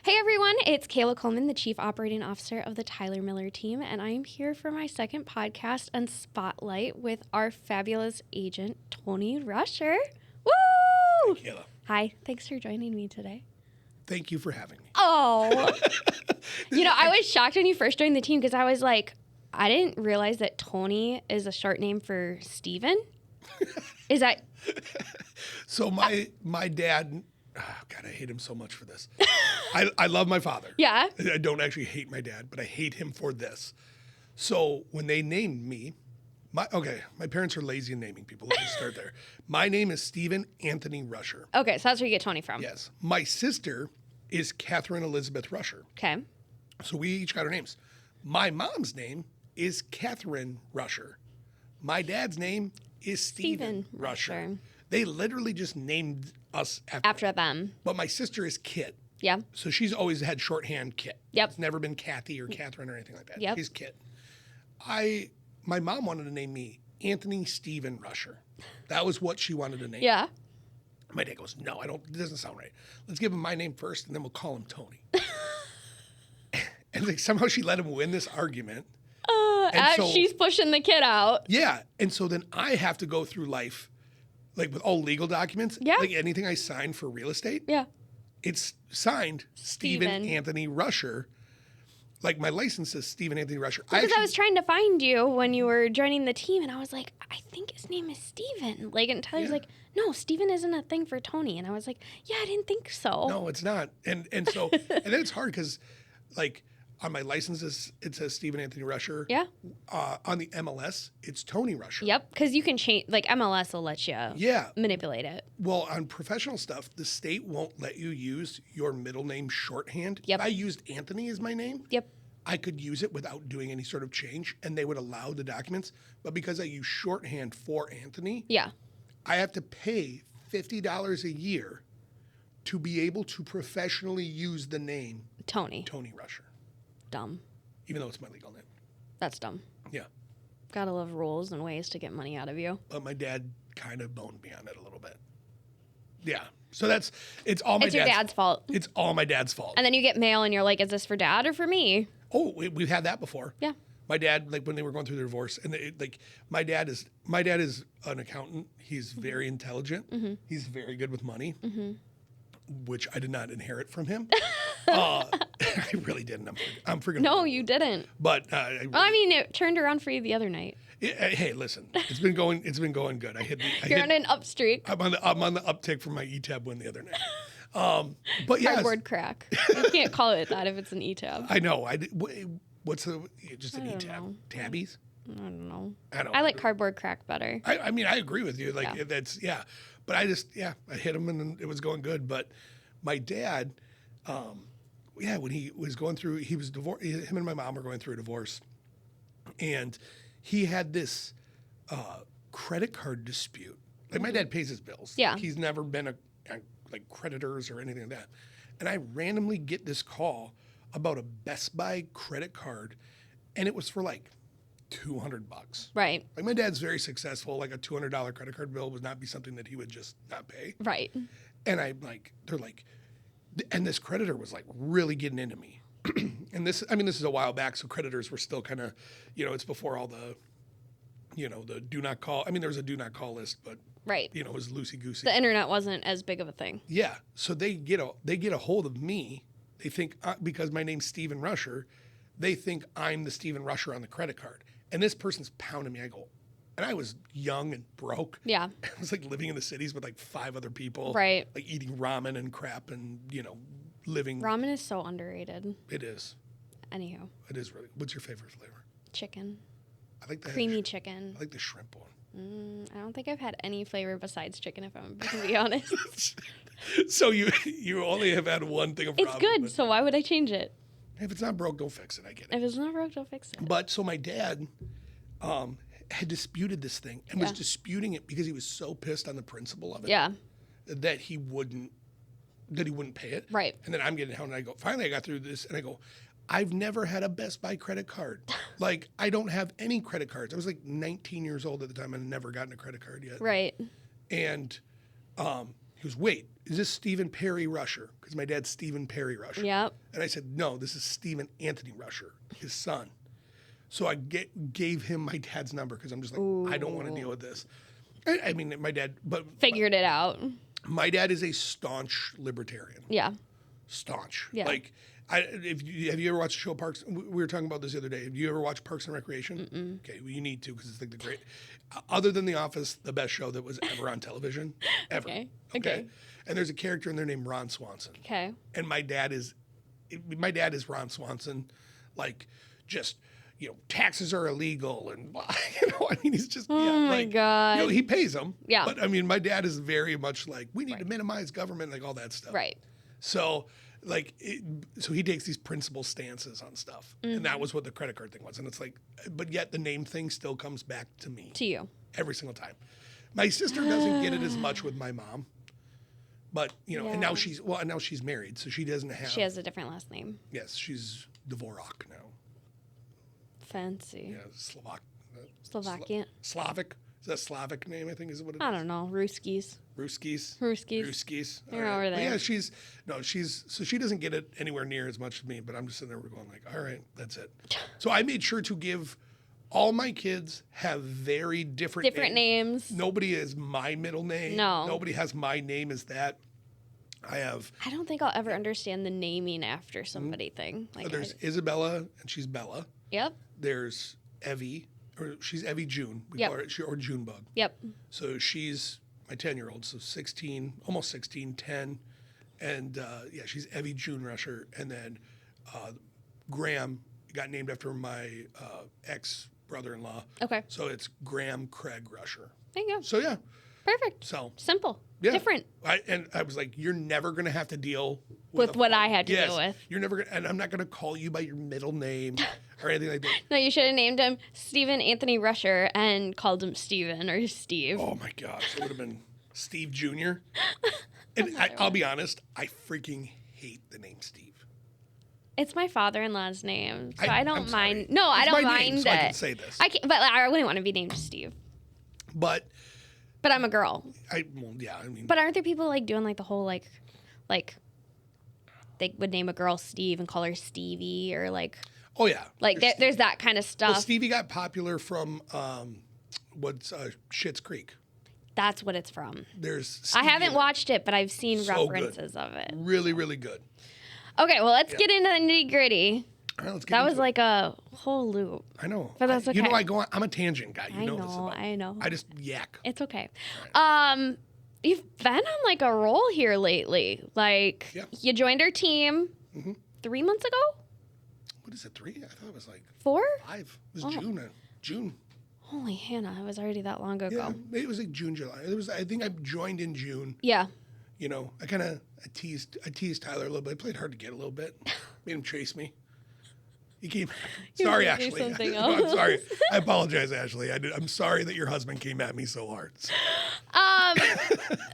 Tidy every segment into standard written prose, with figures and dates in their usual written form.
Hey everyone, it's Kayla Coleman, the Chief Operating Officer of the Tyler Miller team, and I am here for my second podcast on Spotlight with our fabulous agent, Tony Rusher. Woo! Hi, Kayla. Hi, thanks for joining me today. Thank you for having me. Oh, I was shocked when you first joined the team because I was like, I didn't realize that Tony is a short name for Steven. Is that? So my dad, God, I hate him so much for this. I love my father. Yeah. I don't actually hate my dad, but I hate him for this. So when they named me, my parents are lazy in naming people. Let me start there. My name is Stephen Anthony Rusher. Okay, so that's where you get Tony from. Yes. My sister is Catherine Elizabeth Rusher. Okay. So we each got our names. My mom's name is Catherine Rusher. My dad's name is Stephen Rusher. They literally just named us After them. But my sister is Kit. Yeah. So she's always had shorthand Kit. Yep. It's never been Kathy or Catherine or anything like that. Yep. She's Kit. My mom wanted to name me Anthony Stephen Rusher. That was what she wanted to name. Yeah. My dad goes, no, it doesn't sound right. Let's give him my name first and then we'll call him Tony. And like somehow she let him win this argument. She's pushing the kid out. Yeah. And so then I have to go through life like with all legal documents. Yeah. Like anything I sign for real estate. Yeah. It's signed Stephen Anthony Rusher. Like my license says Stephen Anthony Rusher. Because I was trying to find you when you were joining the team, and I was like, I think his name is Steven. Like, and Tyler's like, no, Steven isn't a thing for Tony. And I was like, yeah, I didn't think so. No, it's not. And so, and then it's hard because, like, on my licenses, it says Stephen Anthony Rusher. Yeah. On the MLS, it's Tony Rusher. Yep, because you can change, like, MLS will let you manipulate it. Well, on professional stuff, the state won't let you use your middle name shorthand. Yep. If I used Anthony as my name, Yep. I could use it without doing any sort of change, and they would allow the documents. But because I use shorthand for Anthony, I have to pay $50 a year to be able to professionally use the name Tony Rusher. Dumb. Even though it's my legal name. That's dumb. Yeah. Gotta love rules and ways to get money out of you. But my dad kind of boned me on it a little bit. Yeah. So it's all my It's your dad's fault. It's all my dad's fault. And then you get mail and you're like, is this for dad or for me? Oh, we've had that before. Yeah. My dad, like when they were going through their divorce, and my dad is an accountant. He's very intelligent. Mm-hmm. He's very good with money, which I did not inherit from him. I really didn't. I'm forgetting. No, you didn't. But it turned around for you the other night. Hey, listen, it's been going good. You're on an up streak. I'm on the uptick from my ETAB win the other night. But yeah, Cardboard crack. You can't call it that if it's an ETAB. I know. What's just an ETAB? Know. Tabbies? I don't know. I like cardboard crack better. I mean, I agree with you. Like but I hit him and it was going good. But my dad, when he was going through, he was divorced. Him and my mom were going through a divorce, and he had this credit card dispute. Like my dad pays his bills. Yeah, he's never been a like creditors or anything like that. And I randomly get this call about a Best Buy credit card, and it was for like $200. Right. Like my dad's very successful. Like a $200 credit card bill would not be something that he would just not pay. Right. And they're like, and this creditor was like really getting into me. And this is a while back, so creditors were still kind of, it's before all the, the do not call. I mean, there was a do not call list, but right. It was loosey-goosey. The internet wasn't as big of a thing. Yeah. So they get a hold of me. They think because my name's Stephen Rusher, they think I'm the Stephen Rusher on the credit card. And this person's pounding me. And I was young and broke. Yeah. I was like living in the cities with like 5 other people. Right. Like eating ramen and crap and, living. Ramen is so underrated. It is. Anywho. It is really. What's your favorite flavor? Chicken. I like the creamy chicken. I like the shrimp one. I don't think I've had any flavor besides chicken, if I'm going to be honest. So you only have had one thing of problem. It's good, so why would I change it? If it's not broke, don't fix it. I get it. If it's not broke, don't fix it. But so my dad had disputed this thing and was disputing it because he was so pissed on the principle of it. Yeah. That he wouldn't pay it. Right. And then I'm getting held, and I go, finally I got through this, and I go, I've never had a Best Buy credit card. Like, I don't have any credit cards. I was like 19 years old at the time. I'd never gotten a credit card yet. Right. And He goes, wait, is this Stephen Perry Rusher? Because my dad's Stephen Perry Rusher. Yep. And I said, no, this is Stephen Anthony Rusher, his son. So I gave him my dad's number because I'm just like, I don't want to deal with this. I mean, my dad, but Figured it out. my dad is a staunch libertarian. Yeah. Staunch. Yeah. Like, have you ever watched the show Parks? We were talking about this the other day. Have you ever watched Parks and Recreation? Mm-mm. Okay, well, you need to because it's like the great, other than The Office, the best show that was ever on television, ever. Okay. And there's a character in there named Ron Swanson. Okay. And my dad is Ron Swanson, like just, taxes are illegal and blah, I mean, he's just, my God. he pays them. Yeah. But I mean, my dad is very much like, we need to minimize government, like all that stuff. Right. So like, so he takes these principal stances on stuff. And that was what the credit card thing was. And it's like, but yet the name thing still comes back to me. To you. Every single time. My sister doesn't get it as much with my mom. But, and now she's married. So she doesn't have. She has a different last name. Yes, she's Dvorak now. Fancy. Yeah, Slovakian. Slavic. Is that a Slavic name, I think is what it is? I don't know. Ruskis. Ruskis. They're over there. But yeah, so she doesn't get it anywhere near as much as me, but I'm just sitting there going like, all right, that's it. So I made sure to give all my kids have very different names. Nobody is my middle name. No. Nobody has my name as that. I don't think I'll ever understand the naming after somebody thing. Like there's Isabella, and she's Bella. Yep. There's Evie, or she's Evie June. We call her, or Junebug. Yep. So she's my 10-year-old, so 16, almost 16, 10. And she's Evie June Rusher. And then Graham got named after my ex-brother-in-law. Okay. So it's Graham Craig Rusher. There you go. So yeah. Perfect. So simple. Yeah. Different. I was like, you're never going to have to deal with what I had to deal with. You're never going to, and I'm not going to call you by your middle name or anything like that. No, you should have named him Stephen Anthony Rusher and called him Steven or Steve. Oh my gosh. It would have been Steve Jr. And I'll be honest, I freaking hate the name Steve. It's my father-in-law's name, so I don't mind. It's I don't my mind name, it. so I can say this. But I wouldn't want to be named Steve. But I'm a girl. I mean. But aren't there people like doing like the whole like they would name a girl Steve and call her Stevie or like. Oh yeah. Like there's that kind of stuff. Well, Stevie got popular from Schitt's Creek. That's what it's from. There's. Stevie I haven't watched it, but I've seen references good. of it. Really, really good. Okay, well let's get into the nitty gritty. All right, let's get that into was like a whole loop. I know. But that's okay. You know, I go on. I'm a tangent guy. You know this about me. I know. I just yak. It's okay. Right. You've been on like a roll here lately. Like you joined our team 3 months ago. What is it? 3? I thought it was like 4. 5. It was June. Holy Hannah! It was already that long ago. Yeah, it was like June, July. I think I joined in June. Yeah. I teased Tyler a little bit. I played hard to get a little bit. Made him chase me. He came. Sorry, Ashley. No, I'm sorry. I apologize, Ashley. I'm sorry that your husband came at me so hard.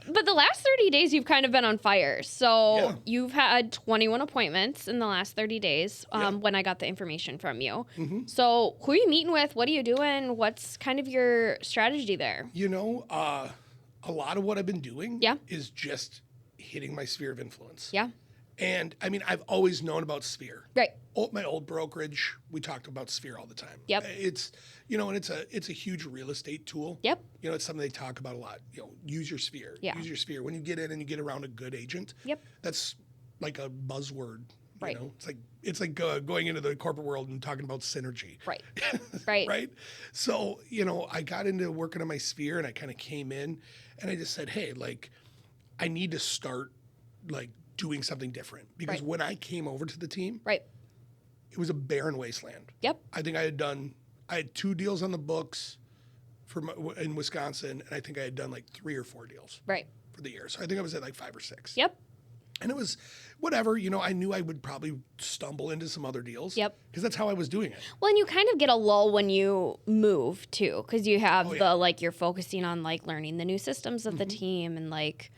But the last 30 days, you've kind of been on fire. So you've had 21 appointments in the last 30 days when I got the information from you. Mm-hmm. So who are you meeting with? What are you doing? What's kind of your strategy there? A lot of what I've been doing is just hitting my sphere of influence. Yeah. And I mean, I've always known about Sphere. Right. My old brokerage, we talked about Sphere all the time. Yep. It's, and it's a huge real estate tool. Yep. It's something they talk about a lot. Use your Sphere. Yeah. Use your Sphere. When you get in and you get around a good agent. Yep. That's like a buzzword. Right. It's like going into the corporate world and talking about synergy. Right. Right. Right. So, I got into working on my Sphere and I kind of came in and I just said, hey, like, I need to start like doing something different because when I came over to the team, it was a barren wasteland. Yep. I think I had 2 deals on the books in Wisconsin, and I think I had done like 3 or 4 deals for the year. So I think I was at like 5 or 6. Yep. And it was whatever, I knew I would probably stumble into some other deals. Yep. Because that's how I was doing it. Well, and you kind of get a lull when you move too, because you have you're focusing on like learning the new systems of the team and like.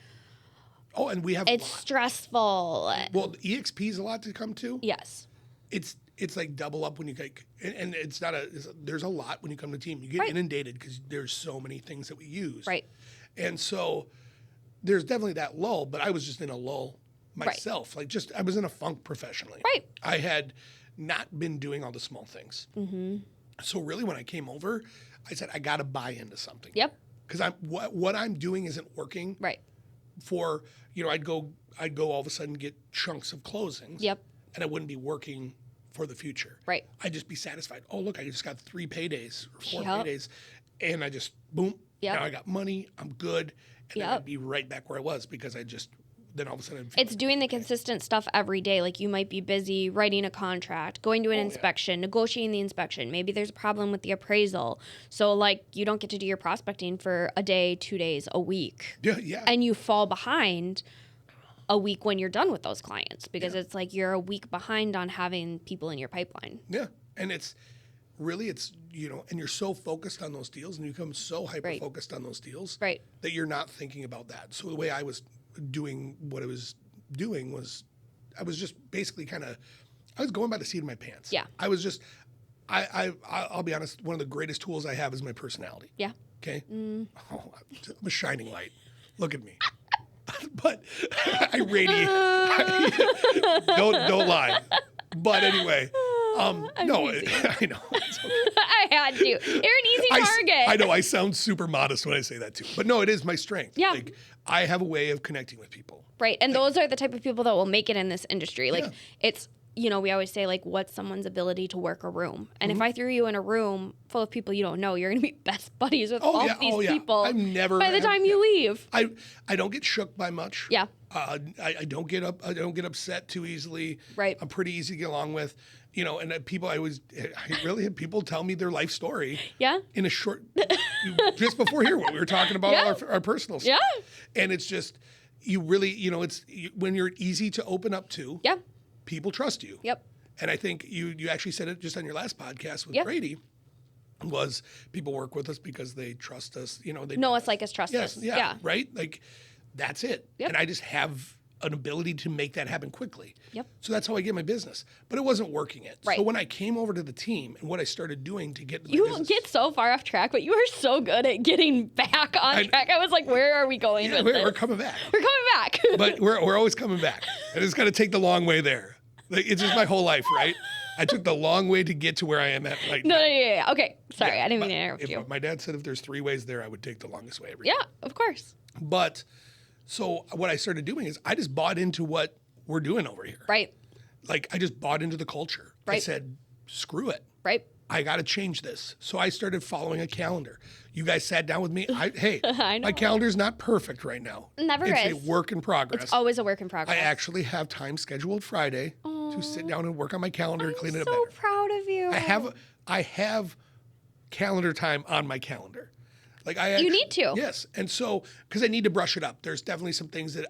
Oh, and we have it's stressful. Well, EXP is a lot to come to. Yes. It's like double up when you get, and it's not there's a lot when you come to team. You get inundated because there's so many things that we use. Right. And so there's definitely that lull, but I was just in a lull myself. Like I was in a funk professionally. Right. I had not been doing all the small things. Mm-hmm. So really when I came over, I said, I got to buy into something. Yep. Because what I'm doing isn't working. Right. For, I'd go all of a sudden get chunks of closings. Yep. And I wouldn't be working for the future. Right. I'd just be satisfied. Oh, look, I just got 3 paydays or 4 Yep. paydays. And I just, boom, Yep. now I got money, I'm good. And then Yep. I'd be right back where I was because then all of a sudden. It's doing the consistent stuff every day. Like you might be busy writing a contract, going to an inspection, negotiating the inspection. Maybe there's a problem with the appraisal. So like you don't get to do your prospecting for a day, 2 days, a week. Yeah. And you fall behind a week when you're done with those clients because it's like you're a week behind on having people in your pipeline. Yeah. And it's really, and you're so focused on those deals and you become so hyper-focused on those deals that you're not thinking about that. So the way I was doing what I was doing was I was just basically I was going by the seat of my pants. Yeah. I was just, I'll be honest, one of the greatest tools I have is my personality. Yeah. Okay? Oh, I'm a shining light. Look at me. But I radiate. Don't lie. But anyway, no, I know. It's okay. I had to. You're an easy target. I know. I sound super modest when I say that too. But no, it is my strength. Yeah. Like, I have a way of connecting with people. Right. And those are the type of people that will make it in this industry. Like it's, we always say like, what's someone's ability to work a room? And if I threw you in a room full of people you don't know, you're going to be best buddies with all of these people by the time you leave. I don't get shook by much. Yeah. I don't get upset too easily. Right. I'm pretty easy to get along with. And people, I really had people tell me their life story. Yeah. In a short, just before here, when we were talking about our personal stuff. Yeah. And it's just, you really, when you're easy to open up to. Yeah. People trust you. Yep. And I think you actually said it just on your last podcast with Brady, was people work with us because they trust us. They know us like us, trust us. Yeah. Right? Like, that's it. Yep. And I just have an ability to make that happen quickly. Yep. So that's how I get my business. But it wasn't working yet. Right. So when I came over to the team and what I started doing to get you business, get so far off track, but you are so good at getting back on track. I was like, where are we going with this? We're coming back. We're coming back. But we're always coming back. And it's got to take the long way there. Like, it's just my whole life, right? I took the long way to get to where I am at right now. No. Okay. Sorry, I didn't mean to interrupt you. My dad said if there's 3 ways there, I would take the longest way every time. Yeah, of course. But so what I started doing is I just bought into what we're doing over here. Right. Like, I just bought into the culture. Right. I said, screw it. Right. I got to change this. So I started following a calendar. You guys sat down with me. Hey, I know. My calendar's not perfect right now. Never is. It's a work in progress. It's always a work in progress. I actually have time scheduled Friday to sit down and work on my calendar and clean it up better. I'm so proud of you. I have calendar time on my calendar. Like you need to. Yes. And so, because I need to brush it up. There's definitely some things that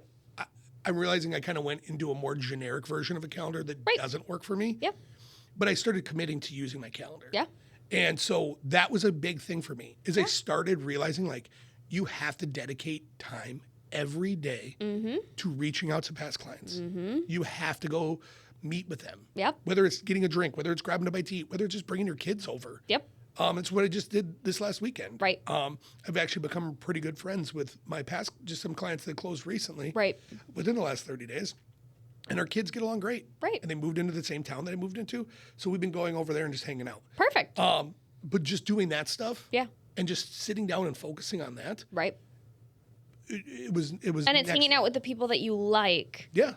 I'm realizing I kind of went into a more generic version of a calendar that doesn't work for me. Yep. But I started committing to using my calendar. Yeah. And so that was a big thing for me, is I started realizing, like, you have to dedicate time every day to reaching out to past clients. You have to go meet with them. Yep. Whether it's getting a drink, whether it's grabbing a bite to eat, whether it's just bringing your kids over. Yep. It's what I just did this last weekend. Right. I've actually become pretty good friends with my just some clients that closed recently. Right. Within the last 30 days. And our kids get along great. Right. And they moved into the same town that I moved into. So we've been going over there and just hanging out. Perfect. But just doing that stuff. Yeah. And just sitting down and focusing on that. Right. It was. And it's hanging out with the people that you like. Yeah.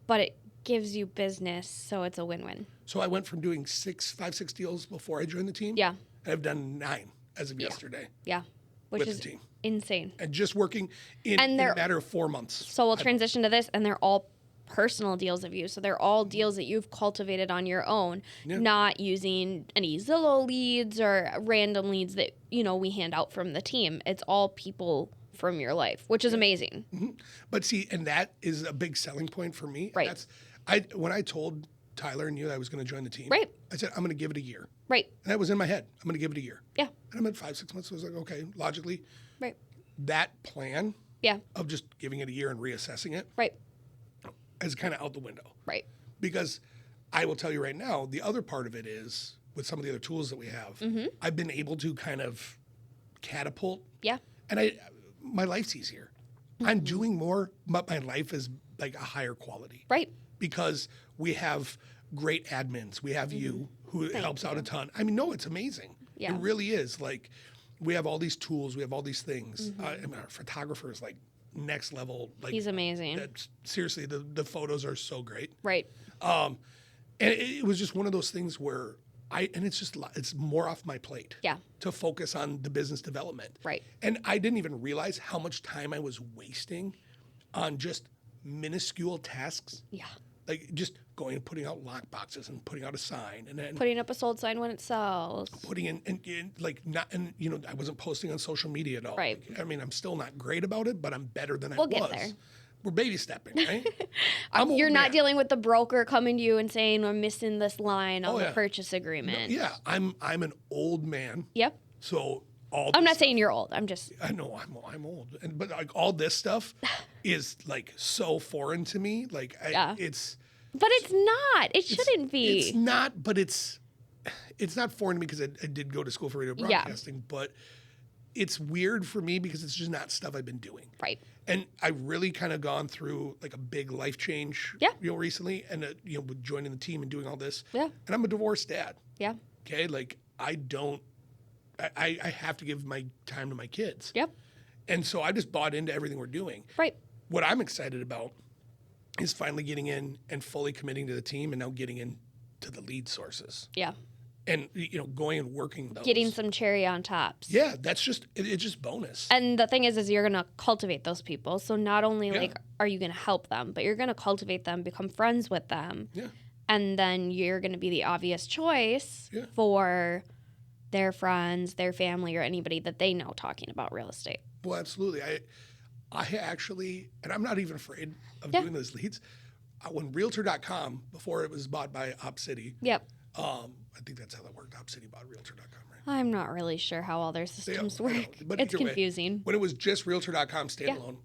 But it gives you business, so it's a win-win. So I went from doing 5, 6 deals before I joined the team. Yeah. And I've done 9 as of yesterday. Yeah. Which is insane. And just working in a matter of 4 months. So we'll transition to this, and they're all personal deals of you. So they're all deals that you've cultivated on your own, not using any Zillow leads or random leads that, we hand out from the team. It's all people from your life, which is amazing. Mm-hmm. But see, and that is a big selling point for me. Right. When I told Tyler and you that I was going to join the team, right. I said, I'm going to give it a year. Right. And that was in my head. I'm going to give it a year. Yeah. And I'm at 5, 6 months. So I was like, okay, logically. Right. That plan of just giving it a year and reassessing it. Right. Is kind of out the window. Right. Because I will tell you right now, the other part of it is, with some of the other tools that we have, I've been able to kind of catapult. Yeah. And my life's easier. I'm doing more, but my life is like a higher quality. Right. Because we have great admins. We have you who helps out a ton. I mean, no, it's amazing. Yeah. It really is. Like, we have all these tools. We have all these things. I mean, our photographer is like next level. Like, He's amazing. Seriously, the photos are so great. Right. And it was just one of those things where it's more off my plate. Yeah. To focus on the business development. Right. And I didn't even realize how much time I was wasting on just minuscule tasks. Yeah. Like just going and putting out lock boxes and putting out a sign and then Putting up a sold sign when it sells. putting in like not, and you know, I wasn't posting on social media at all. Right. Like, I mean, I'm still not great about it, but I'm better than I We'll was. get there. We're baby stepping, right? You're not dealing with the broker coming to you and saying, we're missing this line on the yeah. purchase agreement. Yeah, I'm an old man. Yep. So I'm not saying you're old. I'm just. I know I'm old, but like all this stuff is like so foreign to me. Like it's. But it's not. It shouldn't be. It's not, but it's not foreign to me because I did go to school for radio broadcasting. But it's weird for me because it's just not stuff I've been doing. Right. And I really kind of gone through like a big life change. Yeah. You know, recently, and with joining the team and doing all this. Yeah. And I'm a divorced dad. Yeah. Okay, like I have to give my time to my kids. Yep. And so I just bought into everything we're doing. Right. What I'm excited about is finally getting in and fully committing to the team and now getting into the lead sources. Yeah. And, going and working those. Getting some cherry on tops. Yeah, that's just, it's just bonus. And the thing is you're going to cultivate those people. So not only like are you going to help them, but you're going to cultivate them, become friends with them. Yeah. And then you're going to be the obvious choice for their friends, their family, or anybody that they know talking about real estate. Well, absolutely. I actually, and I'm not even afraid of doing those leads. When Realtor.com, before it was bought by OpCity, I think that's how that worked. OpCity bought Realtor.com, right? I'm not really sure how all their systems work. But it's confusing. When it was just Realtor.com standalone,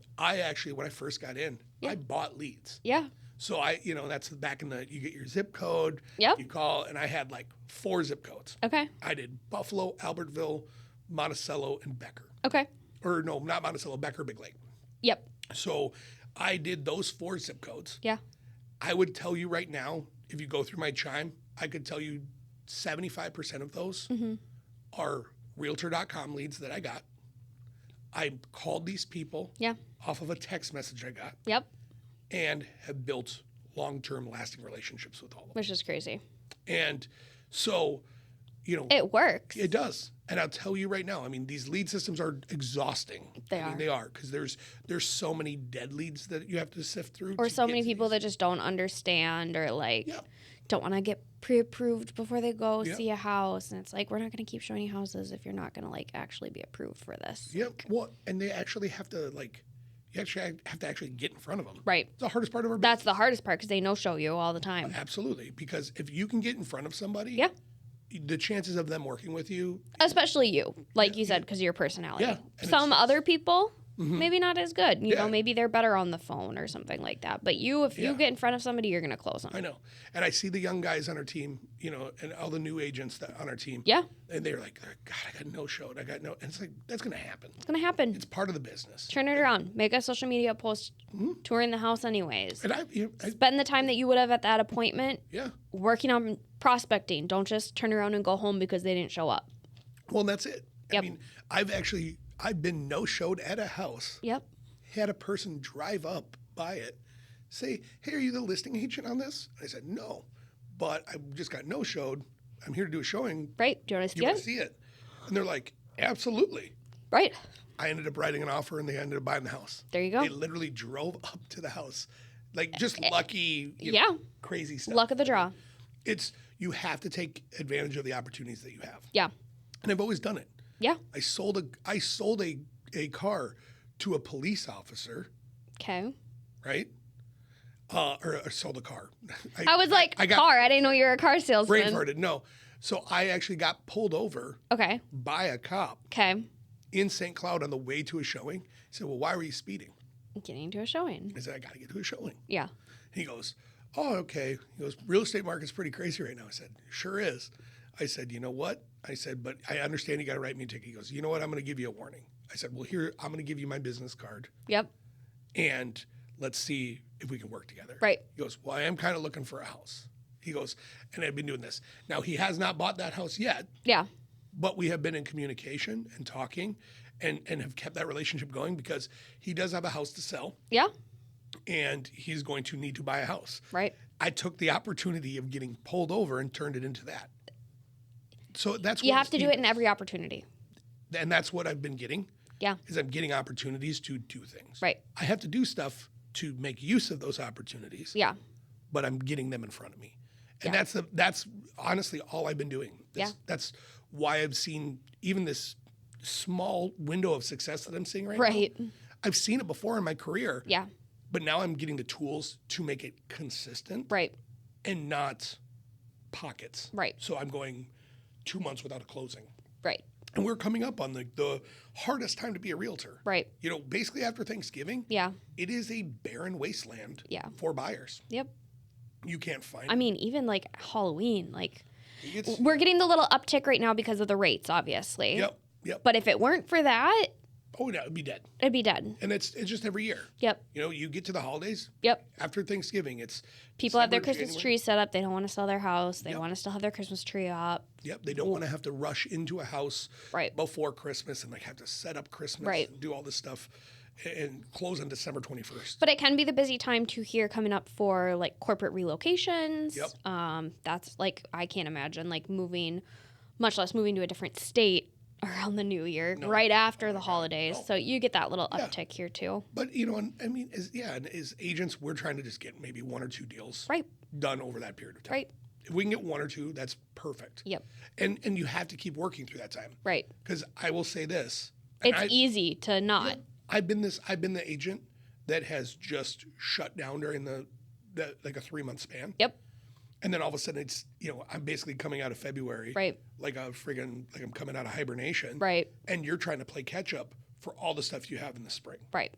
when I first got in, I bought leads. Yeah. So that's back in you get your zip code, Yep. you call, and I had like 4 zip codes. Okay. I did Buffalo, Albertville, Monticello, and Becker. Okay. Or no, not Monticello, Becker, Big Lake. Yep. So I did those 4 zip codes. Yeah. I would tell you right now, if you go through my chime, I could tell you 75% of those are Realtor.com leads that I got. I called these people off of a text message I got. Yep. And have built long-term lasting relationships with all of them. Which is crazy. And so, it works. It does. And I'll tell you right now, I mean, these lead systems are exhausting. They are, because there's so many dead leads that you have to sift through. Or so many people that just don't understand or don't want to get pre-approved before they go see a house. And it's like, we're not going to keep showing you houses if you're not going to actually be approved for this. Yep. Well, and they actually have to you actually have to actually get in front of them. Right. It's the hardest part of our business. That's the hardest part because they no-show you all the time. Absolutely. Because if you can get in front of somebody, the chances of them working with you. Especially you, you said, because of your personality. Yeah. Some other people, maybe not as good. You know, maybe they're better on the phone or something like that. But if you get in front of somebody, you're going to close them. I know. And I see the young guys on our team, and all the new agents on our team. Yeah. And they're like, God, I got no-showed. And it's like, that's going to happen. It's going to happen. It's part of the business. Turn it around. Make a social media post touring the house anyways. And spend the time that you would have at that appointment working on prospecting. Don't just turn around and go home because they didn't show up. Well, that's it. Yep. I mean, I've been no-showed at a house. Yep. Had a person drive up by it, say, hey, are you the listing agent on this? And I said, no, but I just got no-showed. I'm here to do a showing. Right. Do you want to see it? And they're like, absolutely. Right. I ended up writing an offer and they ended up buying the house. There you go. They literally drove up to the house. Just lucky, crazy stuff. Luck of the draw. You have to take advantage of the opportunities that you have. Yeah. And I've always done it. Yeah. I sold a car to a police officer. Okay. Right? Or sold a car. I was like, car. I didn't know you were a car salesman. Brain farted. No. So I actually got pulled over. Okay. By a cop. Okay. In St. Cloud on the way to a showing. He said, well, why were you speeding? Getting to a showing. I said, I got to get to a showing. Yeah. He goes, oh, okay. He goes, real estate market's pretty crazy right now. I said, sure is. I said, you know what? I said, but I understand you got to write me a ticket. He goes, you know what? I'm going to give you a warning. I said, well, here, I'm going to give you my business card. Yep. and let's see if we can work together. Right. He goes, well, I am kind of looking for a house. He goes, and I've been doing this. Now, he has not bought that house yet. Yeah. But we have been in communication and talking and have kept that relationship going because he does have a house to sell. Yeah. And he's going to need to buy a house. Right. I took the opportunity of getting pulled over and turned it into that. So that's what you have to do it in every opportunity. And that's what I've been getting. Yeah. Is I'm getting opportunities to do things. Right. I have to do stuff to make use of those opportunities. Yeah. But I'm getting them in front of me. And that's honestly all I've been doing. That's why I've seen even this small window of success that I'm seeing right now. I've seen it before in my career. Yeah. But now I'm getting the tools to make it consistent. Right. And not pockets. Right. So I'm going 2 months without a closing. Right. And we're coming up on the hardest time to be a realtor. Right. You know, basically after Thanksgiving, it is a barren wasteland for buyers. Yep. You can't find I mean, even like Halloween, like we're getting the little uptick right now because of the rates, obviously. Yep. But if it weren't for that, oh no, it'd be dead. It'd be dead. And it's just every year. Yep. You know, you get to the holidays. Yep. After Thanksgiving, it's people have their Christmas tree set up. They don't want to sell their house. They want to still have their Christmas tree up. Yep. They don't want to have to rush into a house before Christmas and like have to set up Christmas and do all this stuff and close on December 21st. But it can be the busy time too here coming up for like corporate relocations. Yep. That's like I can't imagine like moving, much less moving to a different state around the new year, right after the holidays. So you get that little uptick here too. But you know, I mean, as agents, we're trying to just get maybe 1 or 2 deals done over that period of time. Right. If we can get 1 or 2, that's perfect. Yep. And you have to keep working through that time. Right. Because I will say this. It's easy to not. Yeah, I've been the agent that has just shut down during the like a 3-month span. Yep. And then all of a sudden it's, you know, I'm basically coming out of February. Right. Like I'm coming out of hibernation. Right. And you're trying to play catch up for all the stuff you have in the spring. Right.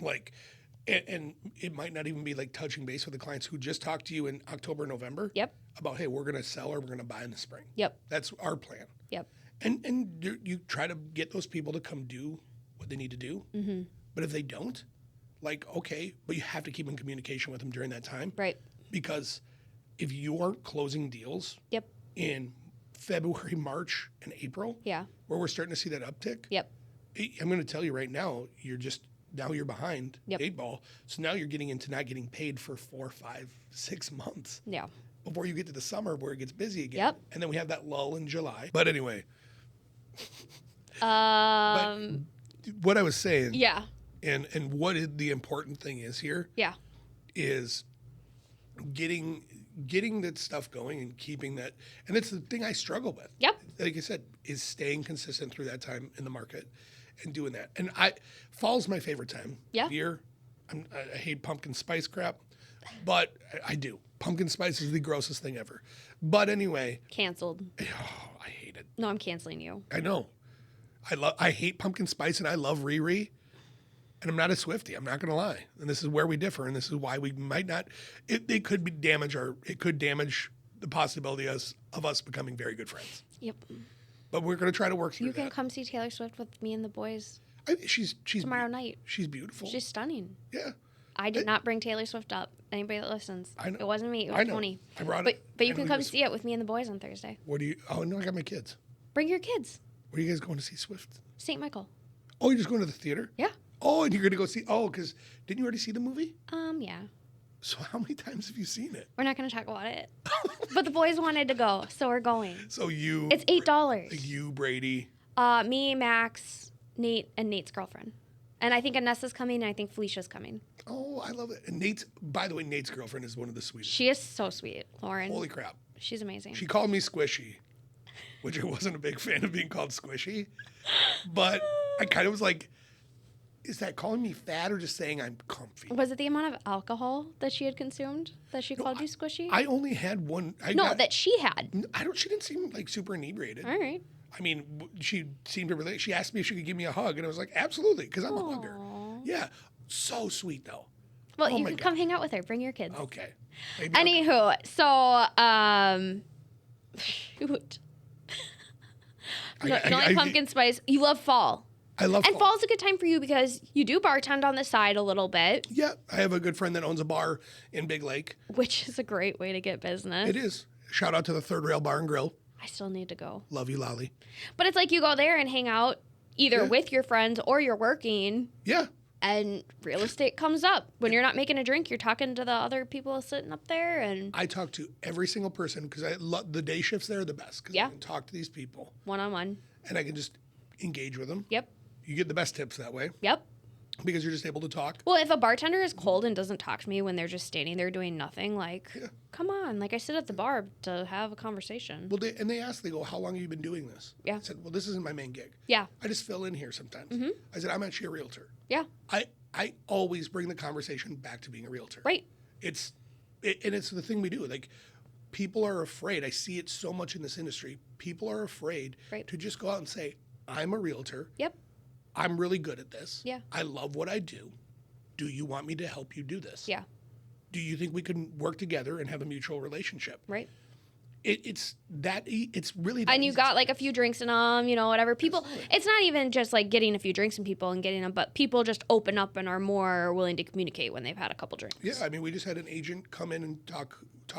Like, and it might not even be like touching base with the clients who just talked to you in October, November. Yep. About, hey, we're going to sell or we're going to buy in the spring. Yep. That's our plan. Yep. And you try to get those people to come do what they need to do. Mm-hmm. But if they don't, like, okay, but you have to keep in communication with them during that time. Right. Because if you aren't closing deals in February, March, and April, where we're starting to see that uptick, I'm going to tell you right now, you're behind the 8 ball. So now you're getting into not getting paid for 4, 5, 6 months. Yeah. Before you get to the summer where it gets busy again. Yep. And then we have that lull in July. But anyway. But what I was saying. Yeah. And the important thing is here. Yeah. Is getting that stuff going and keeping that. And it's the thing I struggle with. Yep. Like I said, is staying consistent through that time in the market and doing that. And fall's my favorite time of year. I hate pumpkin spice crap, but I do. Pumpkin spice is the grossest thing ever. But anyway. Canceled. Oh, I hate it. No, I'm canceling you. I know. I hate pumpkin spice and I love Riri. And I'm not a Swiftie. I'm not going to lie. And this is where we differ. And this is why we might not. It could damage the possibility of us becoming very good friends. Yep. But we're going to try to work through that. You can come see Taylor Swift with me and the boys. She's tomorrow night. She's beautiful. She's stunning. Yeah. I did not bring Taylor Swift up. Anybody that listens. I know. It wasn't me. It was Tony. I brought it. But you can come see it with me and the boys on Thursday. Oh, no, I got my kids. Bring your kids. Where are you guys going to see Swift? St. Michael. Oh, you're just going to the theater? Yeah. Oh, and you're going to go see... Oh, because didn't you already see the movie? Yeah. So how many times have you seen it? We're not going to talk about it. But the boys wanted to go, so we're going. So you... It's $8. You, Brady. Me, Max, Nate, and Nate's girlfriend. And I think Anessa's coming, and I think Felicia's coming. Oh, I love it. And by the way, Nate's girlfriend is one of the sweetest. She is so sweet, Lauren. Holy crap. She's amazing. She called me Squishy, which I wasn't a big fan of being called Squishy. But I kind of was like, is that calling me fat or just saying I'm comfy? Was it the amount of alcohol that she had consumed that she called you Squishy? I only had one. That she had. She didn't seem like super inebriated. All right. I mean, she seemed to relate. She asked me if she could give me a hug, and I was like, absolutely, because I'm a hugger. Yeah. So sweet, though. Well, you can come hang out with her. Bring your kids. Okay. Anywho, so, shoot. You don't like pumpkin spice. You love fall. I love And fall's a good time for you because you do bartend on the side a little bit. Yeah, I have a good friend that owns a bar in Big Lake. Which is a great way to get business. It is. Shout out to the Third Rail Bar and Grill. I still need to go. Love you, Lolly. But it's like you go there and hang out either with your friends or you're working. Yeah. And real estate comes up. When you're not making a drink, you're talking to the other people sitting up there. And I talk to every single person because I love the day shifts there are the best. Because I can talk to these people. One-on-one. And I can just engage with them. Yep. You get the best tips that way. Yep. Because you're just able to talk. Well, if a bartender is cold and doesn't talk to me when they're just standing there doing nothing, like, come on. Like, I sit at the bar to have a conversation. Well, they ask, they go, how long have you been doing this? Yeah. I said, well, this isn't my main gig. Yeah. I just fill in here sometimes. Mm-hmm. I said, I'm actually a realtor. Yeah. I always bring the conversation back to being a realtor. Right. And it's the thing we do. Like, people are afraid. I see it so much in this industry. People are afraid to just go out and say, I'm a realtor. Yep. I'm really good at this. Yeah. I love what I do. Do you want me to help you do this? Yeah. Do you think we can work together and have a mutual relationship? Right. It's really that and you easy. got like a few drinks in them, whatever. People, Absolutely. it's not even just like getting a few drinks in people and getting them, but people just open up and are more willing to communicate when they've had a couple drinks. Yeah, I mean, we just had an agent come in and talk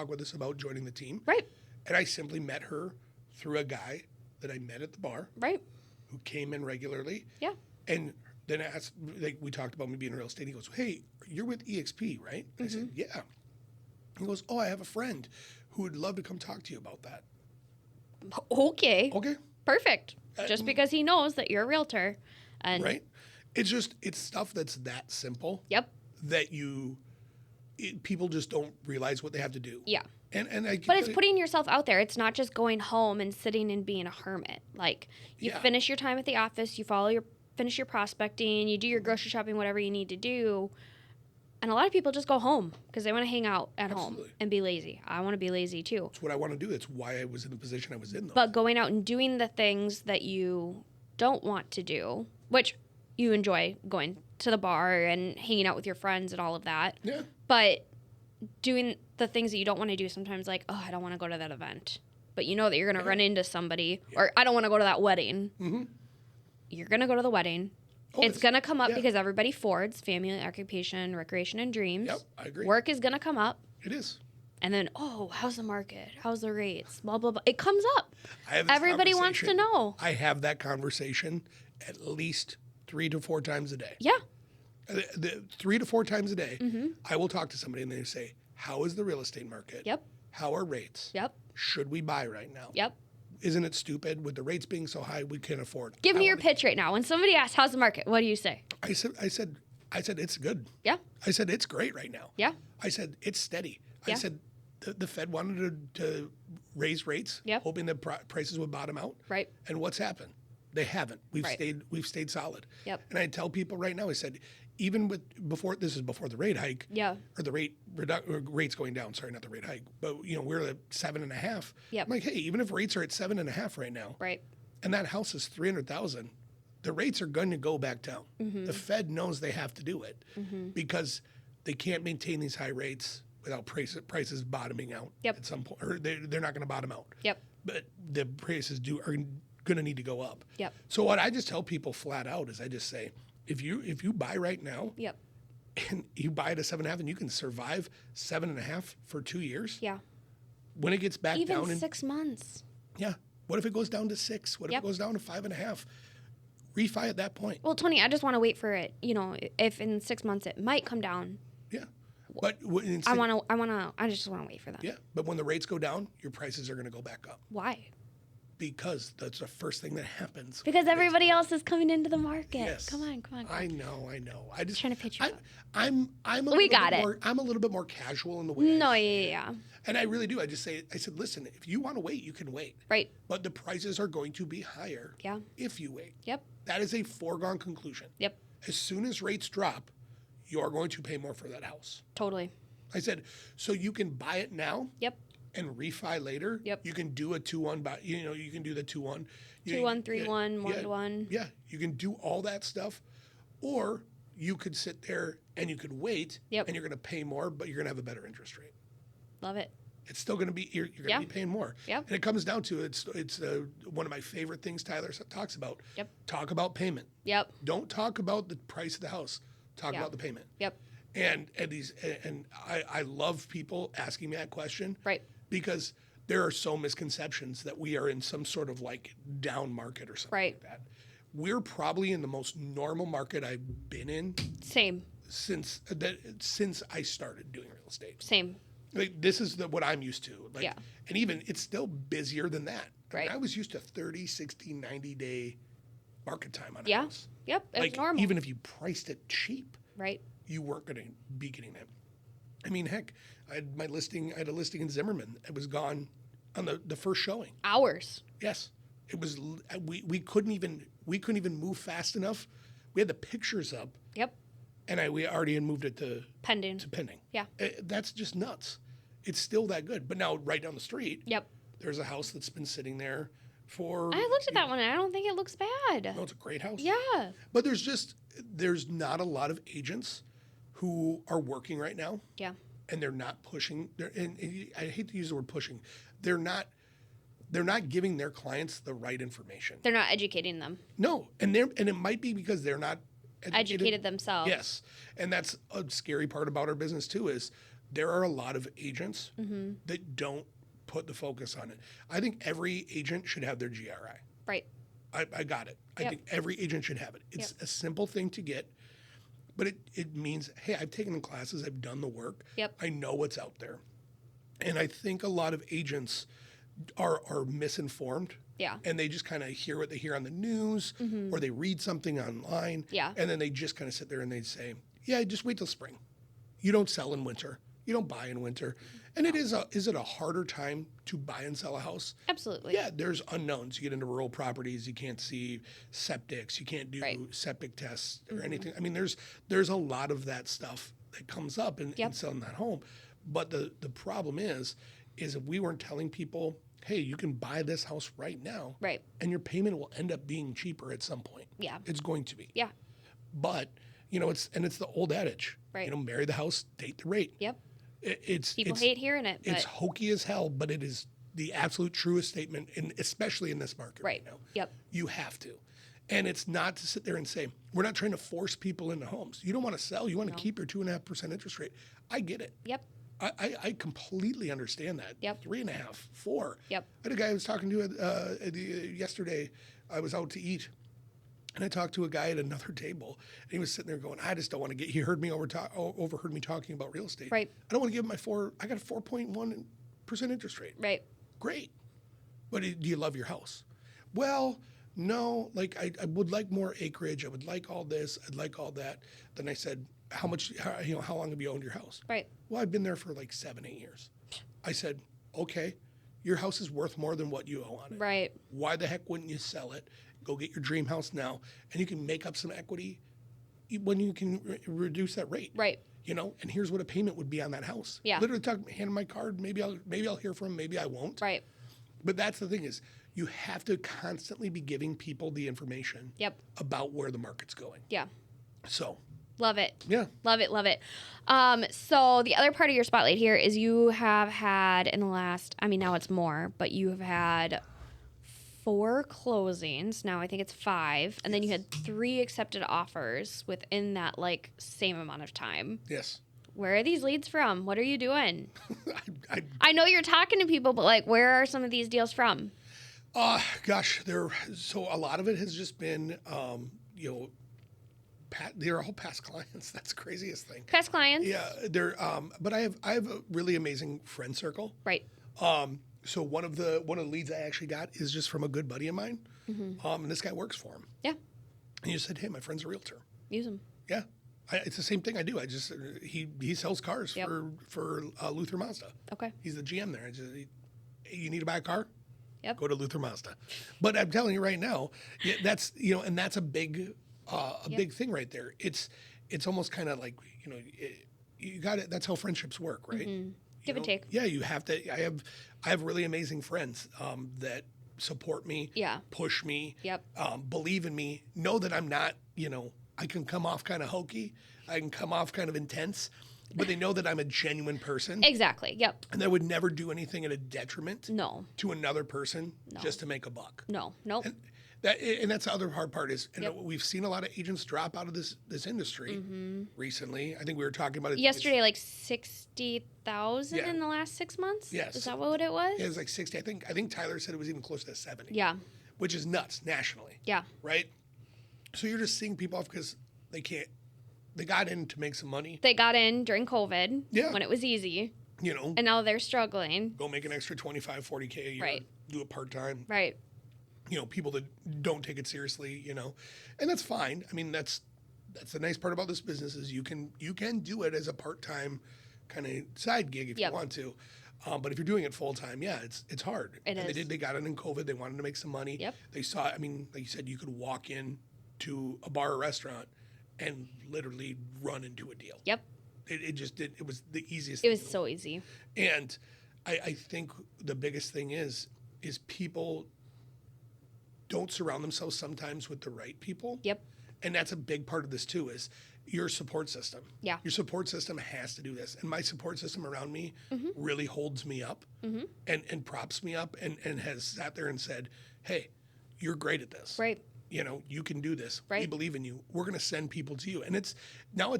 with us about joining the team. Right. And I simply met her through a guy that I met at the bar. Right. Who came in regularly. Yeah. And then asked, like, we talked about me being in real estate. He goes, hey, you're with EXP, right? I said, yeah. He goes, oh, I have a friend who would love to come talk to you about that. Okay. Okay. Perfect. Just because he knows that you're a realtor. And right? It's stuff that's that simple. Yep. That people just don't realize what they have to do. Yeah. But it's putting yourself out there. It's not just going home and sitting and being a hermit. Like, you finish your time at the office, you finish your prospecting, you do your grocery shopping, whatever you need to do. And a lot of people just go home because they want to hang out at home and be lazy. I want to be lazy too. It's what I want to do. It's why I was in the position I was in, though. But going out and doing the things that you don't want to do, which you enjoy going to the bar and hanging out with your friends and all of that. Yeah. But doing the things that you don't want to do sometimes, like, oh, I don't want to go to that event. But you know that you're going to run into somebody. Yeah. Or I don't want to go to that wedding. Mm-hmm. You're going to go to the wedding. Oh, it's going to come up because everybody forwards family, occupation, recreation, and dreams. Yep, I agree. Work is going to come up. It is. And then, oh, how's the market? How's the rates? Blah, blah, blah. It comes up. Everybody wants to know. I have that conversation at least 3 to 4 times a day. Yeah. 3 to 4 times a day, I will talk to somebody and they say, how is the real estate market? Yep. How are rates? Yep. Should we buy right now? Yep. Isn't it stupid with the rates being so high we can't afford? Give me your pitch right now. When somebody asks, how's the market? What do you say? I said it's good. Yeah. I said it's great right now. Yeah. I said it's steady. Yeah. I said the Fed wanted to raise rates, hoping that prices would bottom out. Right. And what's happened? They haven't. We've stayed solid. Yep. And I tell people right now, I said, even before the rate hike, or the rates going down. Sorry, not the rate hike, but we're at 7.5. Yep. I'm like, hey, even if rates are at 7.5 right now, right, and that house is 300,000, the rates are going to go back down. Mm-hmm. The Fed knows they have to do it because they can't maintain these high rates without prices bottoming out at some point, or they're not going to bottom out. Yep. But the prices are going to need to go up. Yep. So what I just tell people flat out is I just say, if you buy right now, and you buy at a 7.5 and you can survive 7.5 for 2 years, when it gets back down in 6 months, what if it goes down to 6? What if it goes down to 5.5? Refi at that point. Well, Tony, I just want to wait for it. If in 6 months it might come down. Yeah. But I just want to wait for that. Yeah. But when the rates go down, your prices are going to go back up. Why? Because that's the first thing that happens. Because everybody else is coming into the market. Yes. Come on. I know. I just trying to pitch you up. I'm a little bit more casual in the way. No, yeah. And I really do. I said, listen, if you want to wait, you can wait. Right. But the prices are going to be higher. Yeah. If you wait. Yep. That is a foregone conclusion. Yep. As soon as rates drop, you're going to pay more for that house. Totally. I said, so you can buy it now. Yep. And refi later. Yep. You can do a 2-1 buy. You can do the 2-1. 2-1, 3-1, 1-1. Yeah. You can do all that stuff, or you could sit there and you could wait. Yep. And you're going to pay more, but you're going to have a better interest rate. Love it. It's still going to be, you're going to be paying more. Yep. And it comes down to, it's one of my favorite things Tyler talks about. Yep. Talk about payment. Yep. Don't talk about the price of the house. Talk about the payment. Yep. And I love people asking me that question. Right. Because there are so misconceptions that we are in some sort of like down market or something like that. We're probably in the most normal market I've been in. Same. Since I started doing real estate. Same. Like, this is what I'm used to. Like, yeah. And even it's still busier than that. Right. I was used to 30, 60, 90-day market time on a house. Yep. It's like, normal. Even if you priced it cheap, right, you weren't going to be getting that. I mean, heck, I had a listing in Zimmerman. It was gone on the first showing. Hours. Yes. It was. We couldn't even move fast enough. We had the pictures up. Yep. And we already had moved it to pending. Yeah. That's just nuts. It's still that good. But now right down the street, yep, there's a house that's been sitting there for... I looked at that one and I don't think it looks bad. No, it's a great house. Yeah. But there's not a lot of agents who are working right now. Yeah. And they're not pushing. And I hate to use the word pushing. They're not giving their clients the right information. They're not educating them. No. And it might be because they're not educated themselves. Yes. And that's a scary part about our business too, is there are a lot of agents that don't put the focus on it. I think every agent should have their GRI. Right. I got it. I think every agent should have it. It's a simple thing to get, but it means, hey, I've taken the classes, I've done the work. Yep. I know what's out there. And I think a lot of agents are misinformed. Yeah. And they just kind of hear what they hear on the news or they read something online. Yeah. And then they just kind of sit there and they say, yeah, just wait till spring. You don't sell in winter. You don't buy in winter. And is it a harder time to buy and sell a house? Absolutely. Yeah, there's unknowns. You get into rural properties, you can't see septics, you can't do septic tests or anything. I mean, there's a lot of that stuff that comes up in selling that home. But the problem is if we weren't telling people, hey, you can buy this house right now. Right. And your payment will end up being cheaper at some point. Yeah. It's going to be. Yeah. But, it's the old adage. Right. Marry the house, date the rate. Yep. People hate hearing it. It's hokey as hell, but it is the absolute truest statement, especially in this market right now. Yep. You have to. And it's not to sit there and say, we're not trying to force people into homes. You don't want to sell. You want to keep your 2.5% interest rate. I get it. Yep. I completely understand that. Yep. 3.5%, 4%. Yep. I had a guy I was talking to yesterday. I was out to eat. And I talked to a guy at another table, and he was sitting there going, I just don't want to get, he heard me overheard me talking about real estate. Right. I don't want to give him I got a 4.1% interest rate. Right. Great. But do you love your house? Well, no, like I would like more acreage. I would like all this. I'd like all that. Then I said, how long have you owned your house? Right. Well, I've been there for like 7-8 years. I said, okay, your house is worth more than what you owe on it. Right. Why the heck wouldn't you sell it? Go get your dream house now, and you can make up some equity when you can reduce that rate. Right. And here's what a payment would be on that house. Yeah. Literally hand him my card. Maybe I'll hear from him. Maybe I won't. Right. But that's the thing is, you have to constantly be giving people the information. Yep. About where the market's going. Yeah. So. Love it. Yeah. Love it. Love it. So the other part of your spotlight here is you have had in the last, now it's more, but you have had 4 closings. Now I think it's 5. And then you had 3 accepted offers within that same amount of time. Yes. Where are these leads from? What are you doing? I know you're talking to people, but where are some of these deals from? Gosh, so a lot of it has just been, they're all past clients. That's the craziest thing. Past clients? Yeah, but I have a really amazing friend circle. Right. So one of the leads I actually got is just from a good buddy of mine, and this guy works for him. Yeah. And he just said, "Hey, my friend's a realtor. Use him." Yeah, it's the same thing I do. He sells cars for Luther Mazda. Okay. He's the GM there. Hey, you need to buy a car? Yep. Go to Luther Mazda. But I'm telling you right now, that's and that's a big big thing right there. It's almost kind of like you got it. That's how friendships work, right? Mm-hmm. Give and take. Yeah, you have to. I have really amazing friends that support me, push me, believe in me, know that I'm not, I can come off kind of hokey, I can come off kind of intense, But they know that I'm a genuine person. Exactly. Yep. And I would never do anything at a detriment No. to another person just to make a buck. No. Nope. And that's the other hard part is, we've seen a lot of agents drop out of this industry recently. I think we were talking about it yesterday, like 60,000 in the last 6 months. Yes. Is that what it was? Yeah, it was like 60. I think Tyler said it was even close to 70. Yeah. Which is nuts nationally. Yeah. Right? So you're just seeing people off because they got in to make some money. They got in during COVID when it was easy. You know. And now they're struggling. Go make an extra 25, 40K a year. Right. Do it part-time. Right. You know, people that don't take it seriously, you know. And that's fine. I mean, that's the nice part about this business is you can do it as a part-time kind of side gig if you want to. But if you're doing it full-time, it's hard. They got it in COVID. They wanted to make some money. Yep. They saw, I mean, like you said, you could walk in to a bar or restaurant and literally run into a deal. Yep. It was the easiest. It was so easy. And I think the biggest thing is people don't surround themselves sometimes with the right people. Yep. And that's a big part of this too, is your support system. Yeah. Your support system has to do this. And my support system around me really holds me up and props me up and has sat there and said, hey, you're great at this. Right. You know, you can do this. Right. We believe in you. We're going to send people to you. And it's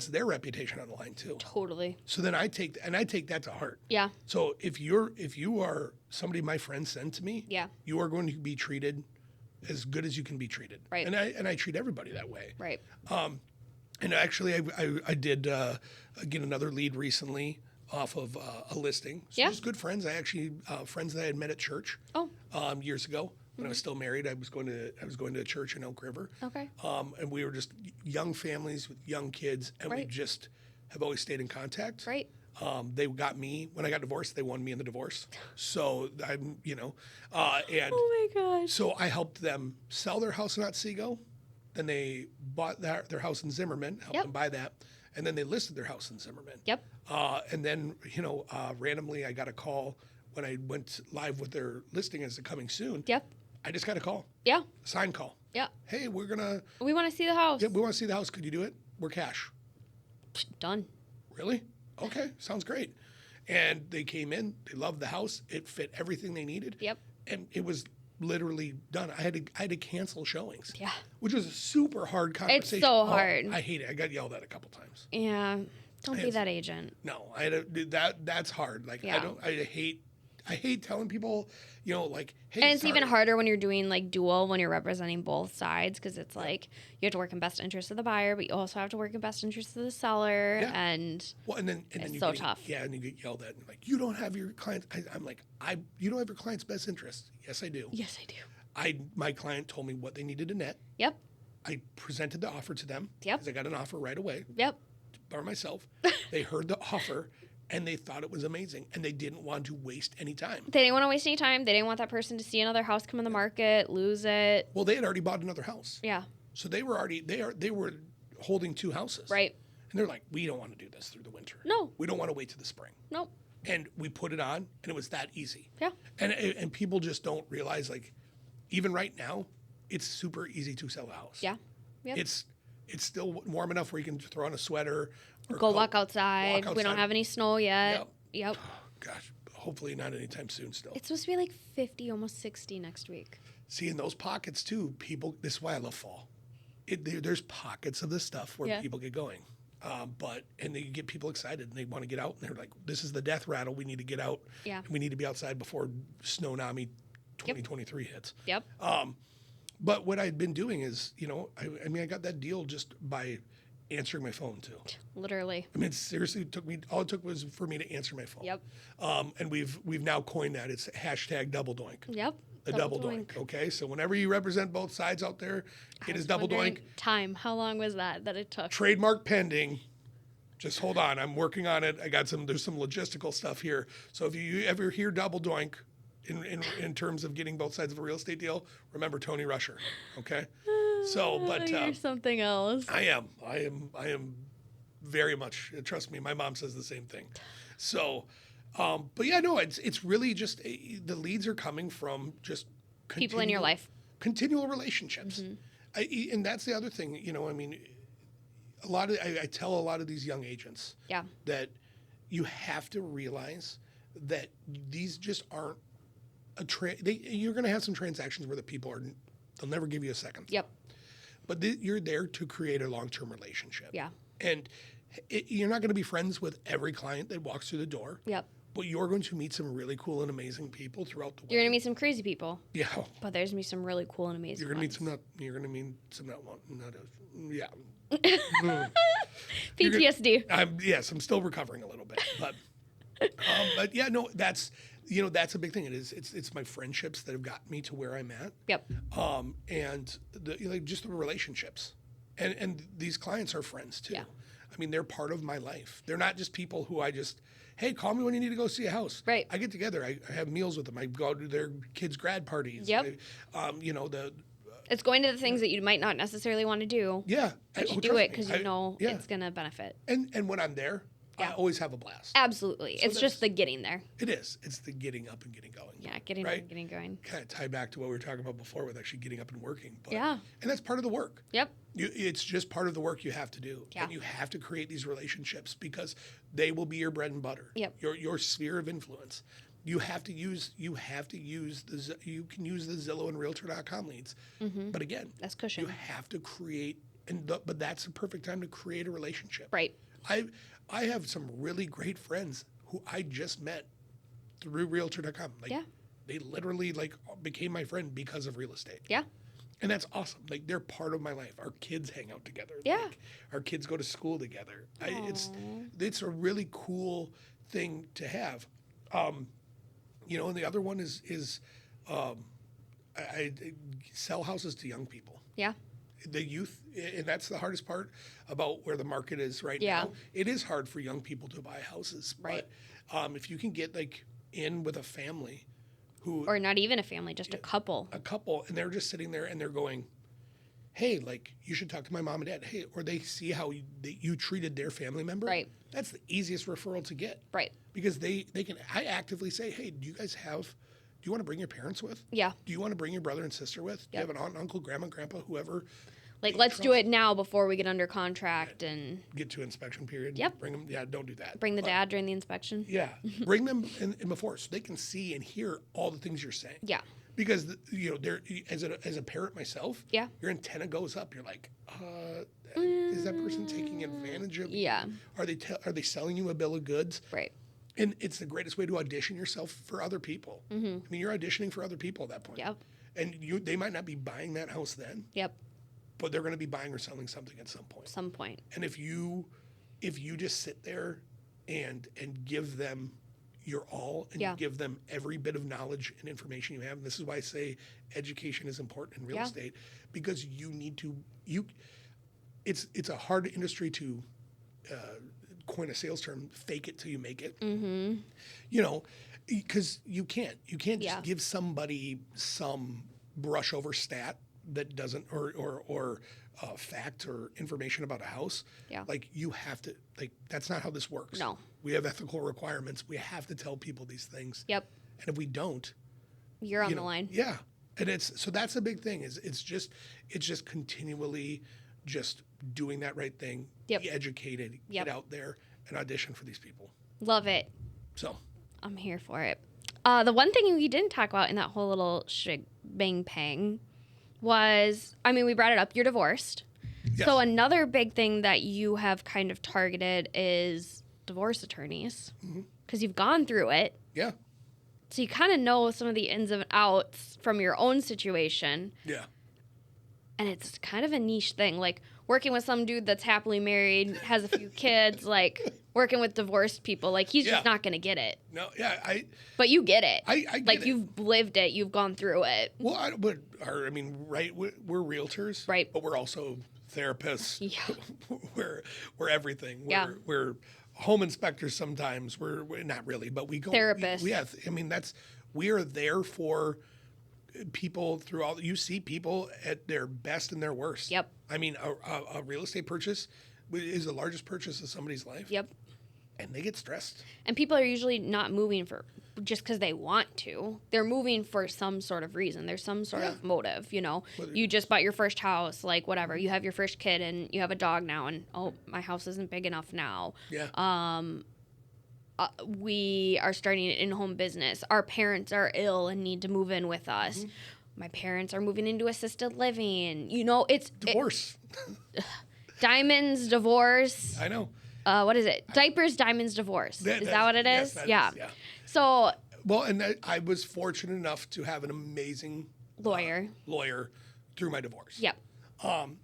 their reputation on the line too. Totally. So then I take that to heart. Yeah. So if you are somebody my friends send to me, you are going to be treated as good as you can be treated. Right. And I treat everybody that way. Right. And actually I did get another lead recently off of a listing. So just good friends. I actually friends that I had met at church years ago. When I was still married, I was going to a church in Elk River. Okay. And we were just young families with young kids, and we just have always stayed in contact. Right. They got me when I got divorced. They won me in the divorce. So I'm, and oh my gosh. So I helped them sell their house in Otsego. Then they bought their house in Zimmerman, helped them buy that, and then they listed their house in Zimmerman. Yep. And then randomly I got a call when I went live with their listing as a coming soon. Yep. I just got a call. Yeah. A sign call. Yeah. Hey, we want to see the house. Yeah, we want to see the house. Could you do it? We're cash. Done. Really? Okay, sounds great. And they came in. They loved the house. It fit everything they needed. Yep. And it was literally done. I had to cancel showings. Yeah. Which was a super hard conversation. It's so hard. I hate it. I got yelled at a couple times. Yeah. Don't be that agent. No, that's hard. Like I hate telling people, like, hey, and it's even harder when you're doing like dual, when you're representing both sides, because it's like you have to work in best interest of the buyer, but you also have to work in best interest of the seller. Yeah. And then it's so tough. Yeah, and you get yelled at. Like, you don't have your clients. I'm like, you don't have your client's best interest. Yes, I do. Yes, I do. My client told me what they needed to net. Yep. I presented the offer to them. Yep. Because I got an offer right away. Yep. By myself. They heard the offer. And they thought it was amazing, and they didn't want to waste any time. They didn't want to waste any time. They didn't want that person to see another house come on the market, lose it. Well, they had already bought another house. Yeah. So they were holding two houses. Right. And they're like, we don't want to do this through the winter. No. We don't want to wait to the spring. Nope. And we put it on, and it was that easy. Yeah. And people just don't realize, like, even right now, it's super easy to sell a house. Yeah. Yep. It's still warm enough where you can throw on a sweater. Or Go walk outside. We don't have any snow yet. Yep. Oh, gosh, hopefully not anytime soon still. It's supposed to be like 50, almost 60 next week. See, in those pockets too, this is why I love fall. There's pockets of this stuff where people get going. And they get people excited and they want to get out and they're like, this is the death rattle. We need to get out. Yeah. And we need to be outside before Snow-Nami 2023 hits. Yep. But what I'd been doing is, I got that deal just by answering my phone too. Literally. I mean, seriously, all it took was for me to answer my phone. Yep. And we've now coined that. It's hashtag double doink. Yep. The double doink. Okay. So whenever you represent both sides out there, it is double doink. Time. How long was that it took? Trademark pending. Just hold on. I'm working on it. There's some logistical stuff here. So if you ever hear double doink in terms of getting both sides of a real estate deal, remember Tony Rusher. Okay. So, but you're something else. I am very much. Trust me, my mom says the same thing. So, but yeah, no, it's really just the leads are coming from just people in your life, continual relationships, and that's the other thing. I tell a lot of these young agents, that you have to realize that these just aren't you're going to have some transactions where the people they'll never give you a second. Yep. But you're there to create a long-term relationship. Yeah. And you're not going to be friends with every client that walks through the door. Yep. But you're going to meet some really cool and amazing people throughout the way. You're going to meet some crazy people. Yeah. But there's going to be some really cool and amazing You're going to meet some yeah. PTSD. I'm still recovering a little bit. But yeah, no, that's a big thing. It's my friendships that have gotten me to where I'm at. Yep. And just the relationships. And these clients are friends too. Yeah. I mean, they're part of my life. They're not just people who hey, call me when you need to go see a house. Right. I get together. I have meals with them. I go to their kids' grad parties. Yep. It's going to the things that you might not necessarily want to do. Yeah. But you do it because you know it's going to benefit. And when I'm there, I always have a blast. Absolutely. So it's just the getting there. It is. It's the getting up and getting going. Yeah, getting up and getting going. Kind of tie back to what we were talking about before with actually getting up and working. But, yeah. And that's part of the work. Yep. It's just part of the work you have to do. Yeah. And you have to create these relationships because they will be your bread and butter. Yep. Your sphere of influence. You can use the Zillow and Realtor.com leads. Mm-hmm. But again, that's cushion. You have to create, but that's the perfect time to create a relationship. Right. I have some really great friends who I just met through Realtor.com. They literally became my friend because of real estate. Yeah. And that's awesome. They're part of my life. Our kids hang out together. Yeah. Our kids go to school together. It's a really cool thing to have. And the other one is I sell houses to young people. Yeah. The youth, and that's the hardest part about where the market is right now. It is hard for young people to buy houses. Right. But if you can get in with a family or not even a family, just a couple, and they're just sitting there and they're going, hey, you should talk to my mom and dad. Hey, or they see how you treated their family member. Right. That's the easiest referral to get. Right. Because I actively say, hey, do you want to bring your parents with? Yeah. Do you want to bring your brother and sister with? Do you have an aunt, uncle, grandma, grandpa, whoever? Let's do it now before we get under contract and get to inspection period. Yep. Bring them. Yeah, don't do that. Bring the dad during the inspection. Yeah. Bring them in before so they can see and hear all the things you're saying. Yeah. Because they're as a parent myself. Yeah. Your antenna goes up. You're like, is that person taking advantage of you? Yeah. Are they selling you a bill of goods? Right. And it's the greatest way to audition yourself for other people. Mm-hmm. I mean, you're auditioning for other people at that point. Yep. And they might not be buying that house then. Yep. But they're going to be buying or selling something at some point. And if you just sit there and give them your all and you give them every bit of knowledge and information you have, and this is why I say education is important in real estate, because you need to it's a hard industry to coin a sales term, fake it till you make it. Mm-hmm. Because you can't just give somebody some brush over stat that doesn't or fact or information about a house. Yeah. You have to that's not how this works. No. We have ethical requirements. We have to tell people these things. Yep. And if we don't, you're on the line. Yeah. And so that's a big thing it's just continually just doing that right thing. Yep. Be educated, get out there and audition for these people. Love it. So I'm here for it. The one thing we didn't talk about in that whole little bang pang was, we brought it up, you're divorced. Yes. So another big thing that you have kind of targeted is divorce attorneys, because you've gone through it. Yeah. So you kind of know some of the ins and outs from your own situation. Yeah. And it's kind of a niche thing, working with some dude that's happily married, has a few kids, working with divorced people, he's just not going to get it. No, yeah, But you get it. I get it. You've lived it. You've gone through it. Well, right, we're realtors. Right. But we're also therapists. Yeah. we're everything. We're home inspectors sometimes. We're not really, but we go. Therapists. We are there for people through all. You see people at their best and their worst. Yep. A real estate purchase is the largest purchase of somebody's life. Yep. And they get stressed. And people are usually not moving for just because they want to. They're moving for some sort of reason. There's some sort of motive, You just bought your first house, whatever. You have your first kid and you have a dog now and, my house isn't big enough now. Yeah. we are starting an in-home business. Our parents are ill and need to move in with us. Mm-hmm. My parents are moving into assisted living. It's divorce. Diamonds, divorce. I know. What is it? Diapers, diamonds, divorce. Is that what it is? Yes, yeah. Is, yeah. So. Well, and I was fortunate enough to have an amazing lawyer through my divorce. Yep. And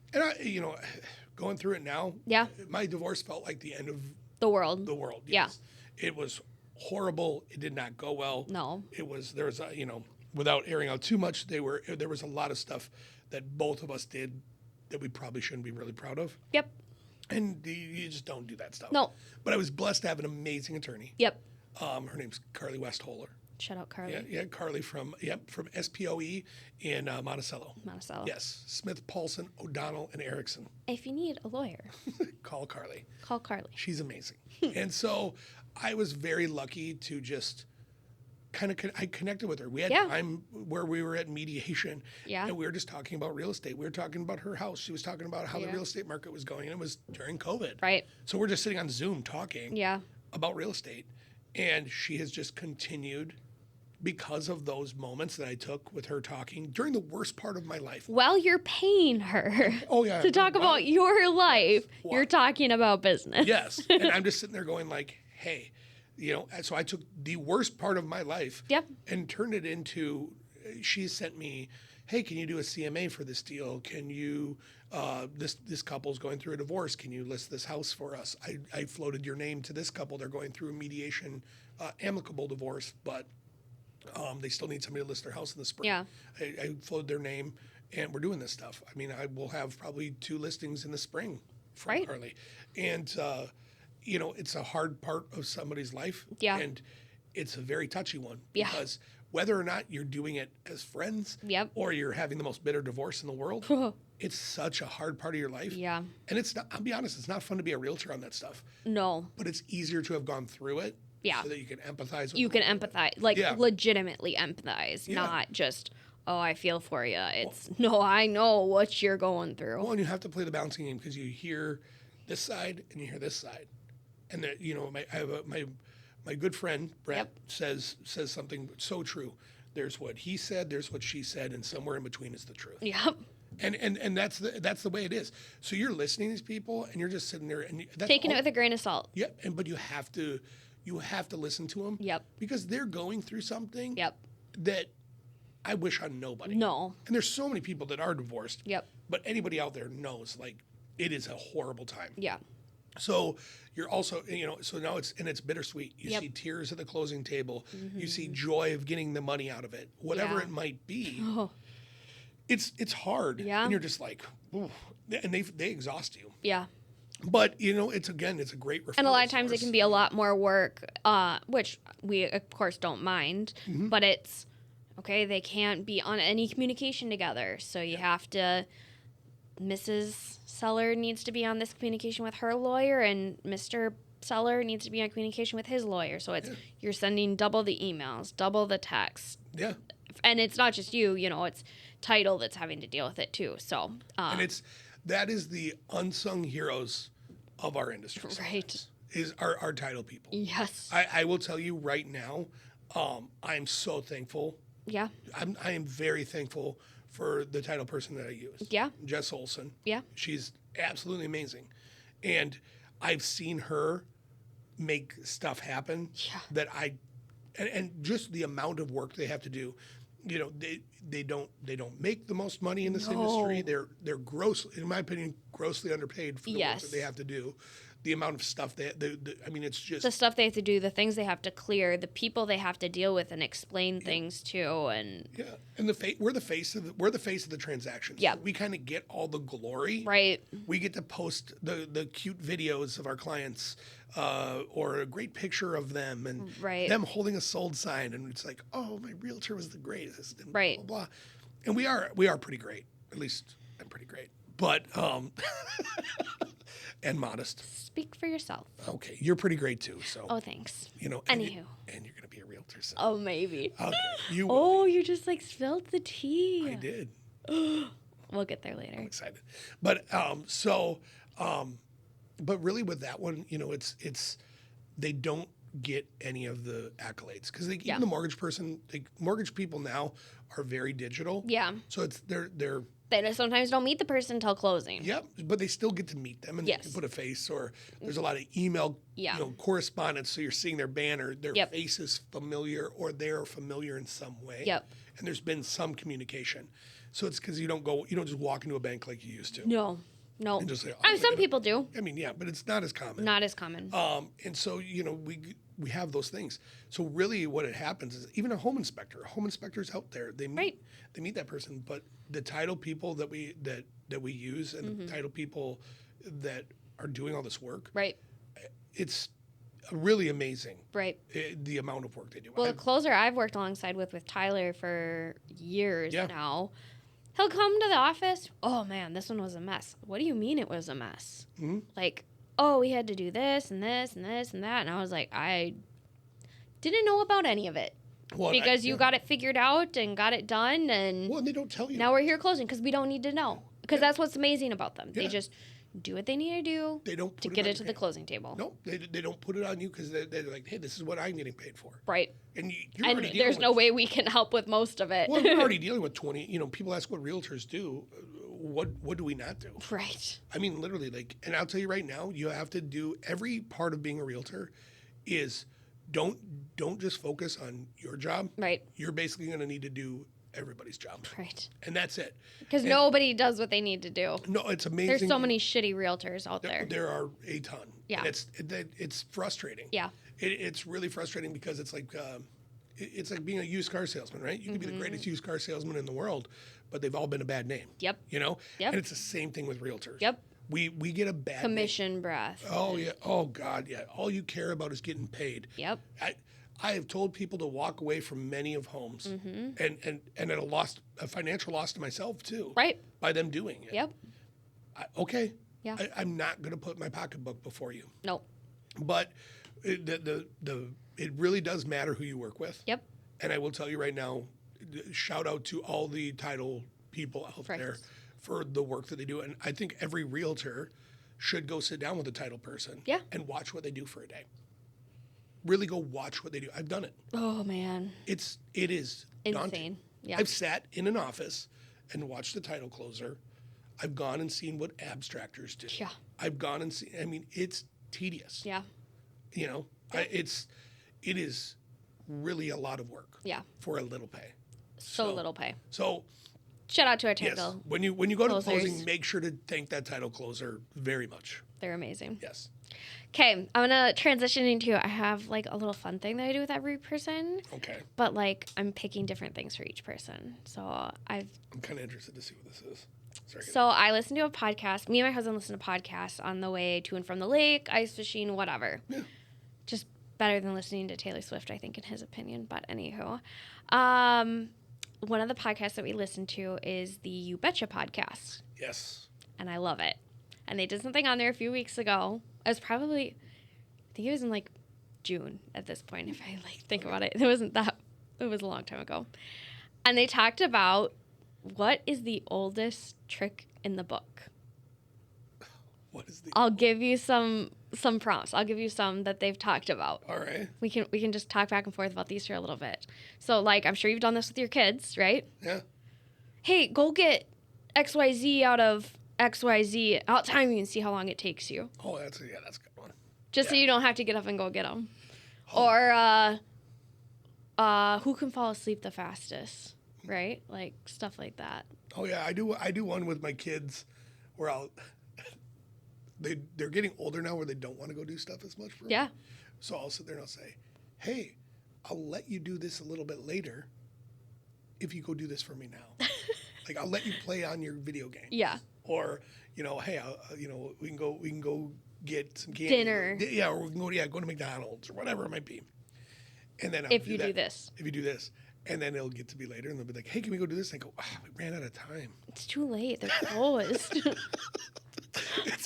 going through it now. Yeah. My divorce felt like the end of the world. The world. Yes. Yeah. It was horrible. It did not go well. No. There was without airing out too much, there was a lot of stuff that both of us did that we probably shouldn't be really proud of. Yep. And you just don't do that stuff. No. But I was blessed to have an amazing attorney. Yep. Her name's Carly Westholer. Shout out Carly. Yeah, Carly from SPOE in Monticello. Monticello. Yes. Smith, Paulson, O'Donnell, and Erickson. If you need a lawyer. Call Carly. She's amazing. And so I was very lucky to just I connected with her. We had time where we were at mediation, and we were just talking about real estate. We were talking about her house. She was talking about how the real estate market was going, and it was during COVID. Right. So we're just sitting on Zoom talking about real estate, and she has just continued because of those moments that I took with her talking during the worst part of my life. While you're paying her to talk about your life, you're talking about business. Yes, and I'm just sitting there going like, hey, so I took the worst part of my life and turned it into, she sent me, hey, can you do a CMA for this deal? Can you, this couple's going through a divorce. Can you list this house for us? I floated your name to this couple. They're going through a mediation, amicable divorce, but they still need somebody to list their house in the spring. Yeah. I floated their name, and we're doing this stuff. I mean, I will have probably 2 listings in the spring from Carly. And, it's a hard part of somebody's life. Yeah. And it's a very touchy one. Because whether or not you're doing it as friends or you're having the most bitter divorce in the world, it's such a hard part of your life. Yeah. And it's not, I'll be honest, it's not fun to be a realtor on that stuff. No. But it's easier to have gone through it. Yeah. So that you can empathize with You can empathize, legitimately empathize, not just, oh, I feel for you. It's, no, I know what you're going through. Well, and you have to play the balancing game because you hear this side and you hear this side. And that, my good friend Brett says something so true. There's what he said, there's what she said, and somewhere in between is the truth. Yep. And that's the way it is. So you're listening to these people, and you're just sitting there and taking it with a grain of salt. Yep. But you have to listen to them. Yep. Because they're going through something. Yep. That I wish on nobody. No. And there's so many people that are divorced. Yep. But anybody out there knows, like, it is a horrible time. Yeah. So you're also, so now it's bittersweet. You see tears at the closing table. Mm-hmm. You see joy of getting the money out of it, whatever it might be. Oh. It's hard. Yeah. And you're just like, ooh, and they exhaust you. Yeah. But, it's a great referral. And a lot of times it can be a lot more work, which we, of course, don't mind. Mm-hmm. But it's, okay, they can't be on any communication together. So you have to, Mrs. Seller needs to be on this communication with her lawyer, and Mr. Seller needs to be on communication with his lawyer. So it's you're sending double the emails, double the texts. Yeah. And it's not just you, it's title that's having to deal with it too. So and that is the unsung heroes of our industry. Right. Is our title people. Yes. I will tell you right now, I'm so thankful. Yeah. I am very thankful for the title person that I use. Yeah. Jess Olson. Yeah. She's absolutely amazing. And I've seen her make stuff happen that and just the amount of work they have to do. They don't make the most money in this industry. They're in my opinion, grossly underpaid for the work that they have to do. The amount of stuff it's just the stuff they have to do, the things they have to clear, the people they have to deal with and explain things to, and and we're the face of the transactions. Yeah, we kind of get all the glory. Right. We get to post the cute videos of our clients, or a great picture of them and them holding a sold sign, and it's like, oh, my realtor was the greatest, and blah, blah, blah. And we are pretty great. At least I'm pretty great, but and modest. Speak for yourself. Okay, you're pretty great too. So. Oh, thanks. Anywho. And you're gonna be a realtor soon. Oh, maybe. Okay. You. Oh, you just spilled the tea. I did. We'll get there later. I'm excited, but but really with that one, it's they don't get any of the accolades because even the mortgage people now are very digital. Yeah. So it's they're They sometimes don't meet the person until closing. Yep, but they still get to meet them and they can put a face, or there's a lot of email correspondence, so you're seeing their banner, their face is familiar, or they're familiar in some way. Yep. And there's been some communication. So it's because you don't just walk into a bank like you used to. No. And just say, some people do. I mean, yeah, but it's not as common. Not as common. And so, we have those things. So really what it happens is even a home inspector's out there. They meet that person, but the title people that we use and the title people that are doing all this work, it's really amazing. The amount of work they do. Well, the closer I've worked alongside with Tyler for years now, he'll come to the office. Oh man, this one was a mess. What do you mean it was a mess? Mm-hmm. Like, oh, we had to do this and this and this and that. And I was like, I didn't know about any of it. Well, because you got it figured out and got it done. And they don't tell you. Now we're here closing because we don't need to know. Because that's what's amazing about them. Yeah. They just do what they need to do to get it to the closing table. No, they don't put it on you because they're like, hey, this is what I'm getting paid for. Right. And there's no way we can help with most of it. Well, we're already dealing with 20. People ask what realtors do. What do we not do? Right. I mean, literally, and I'll tell you right now, you have to do every part of being a realtor is don't just focus on your job. Right. You're basically going to need to do everybody's job. Right. And that's it. Because nobody does what they need to do. No, it's amazing. There's so many shitty realtors out there. There are a ton. Yeah. And it's frustrating. Yeah. It's really frustrating because it's like being a used car salesman, right? You can be the greatest used car salesman in the world, but they've all been a bad name. Yep. Yep. And it's the same thing with realtors. Yep. We get a bad commission breath. Oh yeah. Oh God, yeah. All you care about is getting paid. Yep. I have told people to walk away from many of homes, and at a financial loss to myself too. Right. By them doing it. Yep. Okay. Yeah. I'm not going to put my pocketbook before you. Nope. But it really does matter who you work with. Yep. And I will tell you right now, shout out to all the title people out there for the work that they do. And I think every realtor should go sit down with a title person and watch what they do for a day. Really go watch what they do. I've done it. Oh man. It is insane. Daunting. Yeah. I've sat in an office and watched the title closer. I've gone and seen what abstractors do. Yeah. I've gone and seen, it's tedious. Yeah. It is really a lot of work. Yeah. For a little pay. So little pay. So shout out to our title. Yes. When you go to closing, make sure to thank that title closer very much. They're amazing. Yes. Okay, I'm gonna transition into. I have a little fun thing that I do with every person. Okay. But I'm picking different things for each person. So I'm kind of interested to see what this is. Sorry, so I listen to a podcast. Me and my husband listen to podcasts on the way to and from the lake, ice fishing, whatever. Yeah. Just better than listening to Taylor Swift, I think, in his opinion. But anywho, one of the podcasts that we listen to is the You Betcha podcast. Yes. And I love it. And they did something on there a few weeks ago. It was probably, I think it was in June at this point, if I think about it. It was a long time ago. And they talked about what is the oldest trick in the book. I'll give you some prompts. I'll give you some that they've talked about. All right. We can just talk back and forth about these for a little bit. So I'm sure you've done this with your kids, right? Yeah. Hey, go get XYZ out of XYZ. I'll time you and see how long it takes you. Oh, that's a good one. Just so you don't have to get up and go get them. Oh. Or who can fall asleep the fastest, right? Stuff like that. Oh yeah, I do one with my kids where they're getting older now where they don't want to go do stuff as much for me. Yeah. So I'll sit there and I'll say, "Hey, I'll let you do this a little bit later if you go do this for me now." I'll let you play on your video game. Yeah. Or, hey, we can go get some candy. Dinner. Yeah, or we can go to McDonald's or whatever it might be. And then if you do this. And then it'll get to be later and they'll be like, "Hey, can we go do this?" And I go, we ran out of time. It's too late. They're closed.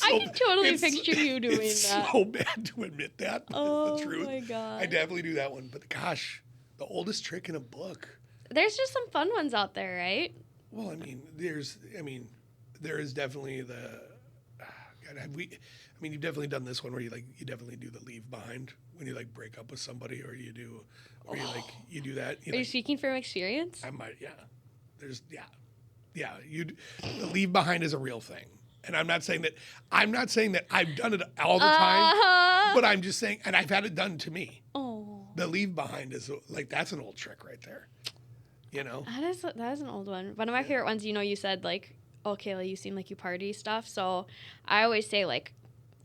I can totally picture you doing that. It's so bad to admit that, but it's the truth. Oh my God. I definitely do that one. But gosh, the oldest trick in a book. There's just some fun ones out there, right? Well, there is definitely the. God, you've definitely done this one where you definitely do the leave behind when you like break up with somebody, or you do, or you do that. Are you speaking from experience? I might, yeah. The leave behind is a real thing, and I'm not saying that I've done it all the time, but I'm just saying, and I've had it done to me. Oh, the leave behind is like that's an old trick right there. You know, that is an old one. One of my favorite ones. You said like, oh, Kayla, you seem like you party stuff. So I always say like,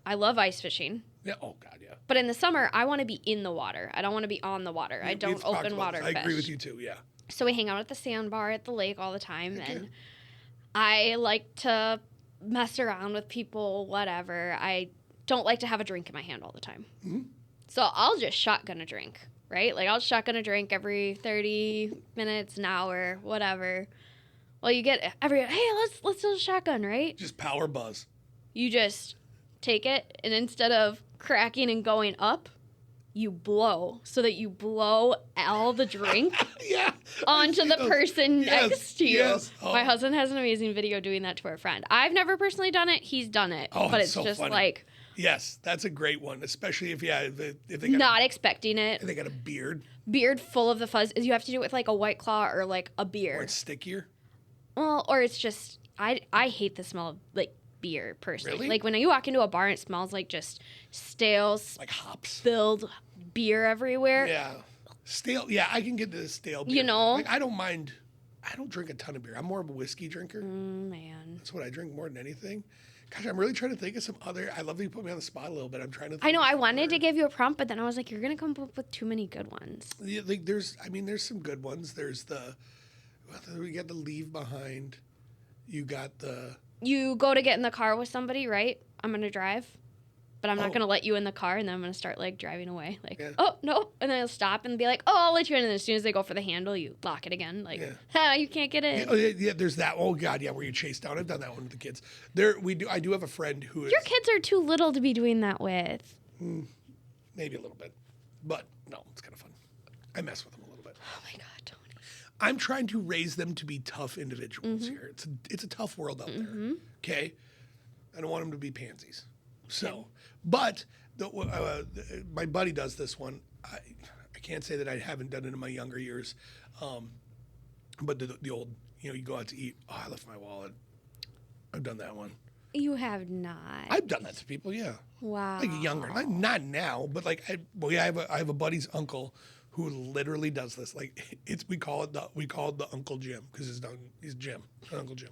I love ice fishing. Yeah. Oh God, yeah. But in the summer, I want to be in the water. I don't want to be on the water. I don't open water fish. I agree with you too. Yeah. So we hang out at the sandbar at the lake all the time, and I like to mess around with people, whatever. I don't like to have a drink in my hand all the time. Mm-hmm. So I'll just shotgun a drink, right? Like I'll shotgun a drink every 30 minutes, an hour, whatever. Well, you get hey, let's do a shotgun, right? Just power buzz. You just take it, and instead of cracking and going up, you blow so that you blow all the drink onto the person next to you. Yes. Oh. My husband has an amazing video doing that to our friend. I've never personally done it. He's done it. Oh, but it's so just funny. Like... Yes, that's a great one, especially if they got not expecting it. They got a beard. Beard full of the fuzz. You have to do it with like a White Claw or like a beer. Or it's stickier. Well, or it's just... I hate the smell of like beer personally. Really? Like when you walk into a bar and it smells like just stale, like hops, spilled beer everywhere. Yeah, stale. Yeah, I can get the stale beer. You know, like I don't mind. I don't drink a ton of beer. I'm more of a whiskey drinker. Man, that's what I drink more than anything. Gosh, I'm really trying to think of some other. I love that you put me on the spot a little bit. I'm trying to think. I know. I wanted to give you a prompt, but then I was like, you're gonna come up with too many good ones. Yeah, like there's some good ones. There's we got the leave behind. You got the. You go to get in the car with somebody, right? I'm gonna drive. But I'm not going to let you in the car, and then I'm going to start, like, driving away. Like, oh, no. And then I'll stop and be like, oh, I'll let you in. And as soon as they go for the handle, you lock it again. Like, you can't get in. Yeah, there's that. Oh, God, yeah, where you chase down. I've done that one with the kids. I do have a friend who is... Your kids are too little to be doing that with. Maybe a little bit. But, no, it's kind of fun. I mess with them a little bit. Oh, my God, Tony. I'm trying to raise them to be tough individuals here. It's a tough world out there, okay? I don't want them to be pansies. So... But my buddy does this one. I can't say that I haven't done it in my younger years. But the old, you go out to eat. Oh, I left my wallet. I've done that one. You have not. I've done that to people, yeah. Wow. Like younger. Not now, but like, I have a buddy's uncle who literally does this. Like we call it the Uncle Jim because he's Jim, Uncle Jim.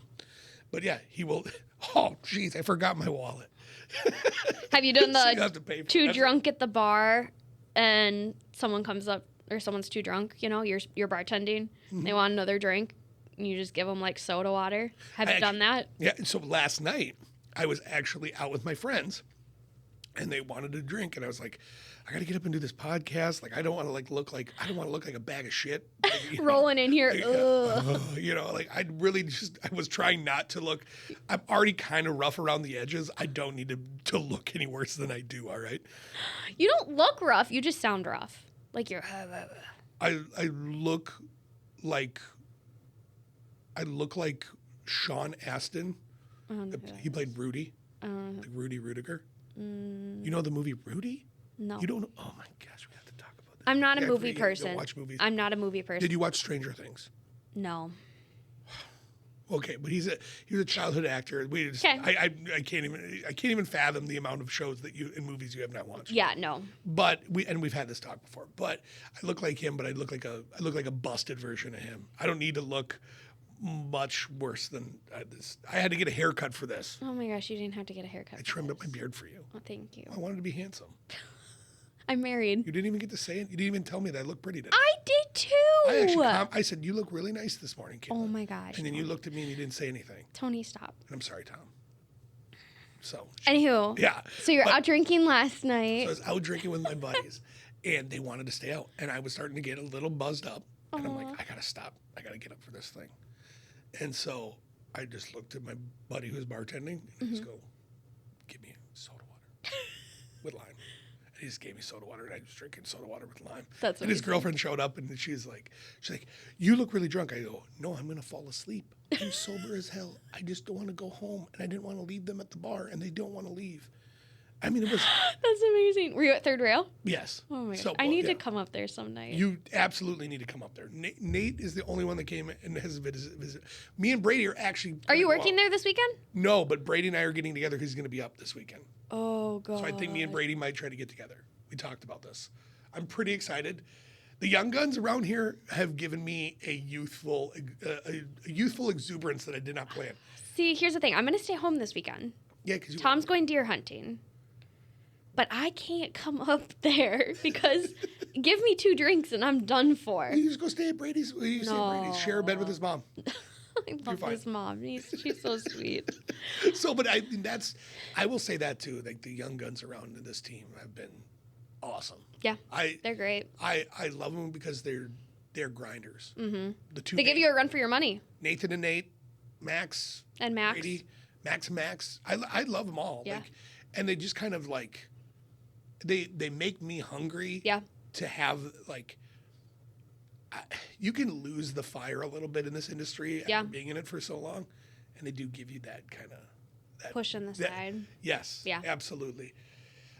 But yeah, he will. Oh, jeez, I forgot my wallet. Have you done so the too drunk at the bar and someone comes up or someone's too drunk, you're bartending, they want another drink, and you just give them like soda water? Have you done that? Yeah, so last night I was actually out with my friends and they wanted a drink and I was like, I got to get up and do this podcast. Like, I don't want to look like a bag of shit. Like, rolling in here. I was trying not to look. I'm already kind of rough around the edges. I don't need to look any worse than I do. All right. You don't look rough. You just sound rough. Like you're. I look like Sean Astin. He played Rudy. Like Rudy Rudiger. You know the movie Rudy? No. You don't know? Oh, my gosh. We have to talk about that. I'm not a movie person. You watch movies? I'm not a movie person. Did you watch Stranger Things? No. Okay, but he's a childhood actor. I can't even fathom the amount of shows and movies you have not watched. Yeah, no. But we've had this talk before. But I look like him, but I look like a busted version of him. I don't need to look much worse than this. I had to get a haircut for this. Oh my gosh, you didn't have to get a haircut. I trimmed up my beard for you. Oh, thank you. I wanted to be handsome. I'm married. You didn't even get to say it. You didn't even tell me that I look pretty today. I did too. I said, you look really nice this morning, Kayla. Oh my gosh. And then you looked at me and you didn't say anything. Tony, stop. And I'm sorry, Tom. So. Anywho. Yeah. So you're out drinking last night. So I was out drinking with my buddies and they wanted to stay out. And I was starting to get a little buzzed up. And I'm like, I got to stop. I got to get up for this thing. And so I just looked at my buddy who's bartending and just go, give me soda water with lime. And he just gave me soda water, and I was drinking soda water with lime. That's and his girlfriend showed up, and she's like, you look really drunk. I go, no, I'm going to fall asleep. I'm sober as hell. I just don't want to go home, and I didn't want to leave them at the bar, and they don't want to leave. I mean, it was. That's amazing. Were you at Third Rail? Yes. Oh my gosh. So, I need to come up there some night. You absolutely need to come up there. Nate is the only one that came and has visit. Me and Brady are actually. Are you working there this weekend? No, but Brady and I are getting together because he's going to be up this weekend. Oh, God. So I think me and Brady might try to get together. We talked about this. I'm pretty excited. The young guns around here have given me a youthful exuberance that I did not plan. See, here's the thing. I'm going to stay home this weekend. Yeah, because Tom's going deer hunting. But I can't come up there because give me 2 drinks and I'm done for. You just go stay at Brady's. Share a bed with his mom. I love his mom. She's so sweet. So, but I mean, I will say that too. Like the young guns around this team have been awesome. Yeah, they're great. I love them because they're grinders. Mm-hmm. They give you a run for your money. Nathan and Nate, Max and Max, Brady, Max and Max. I love them all. Yeah. And they just kind of like they make me hungry. Yeah. To have like. You can lose the fire a little bit in this industry after being in it for so long, and they do give you that kind of push in the side. Yes, yeah, absolutely.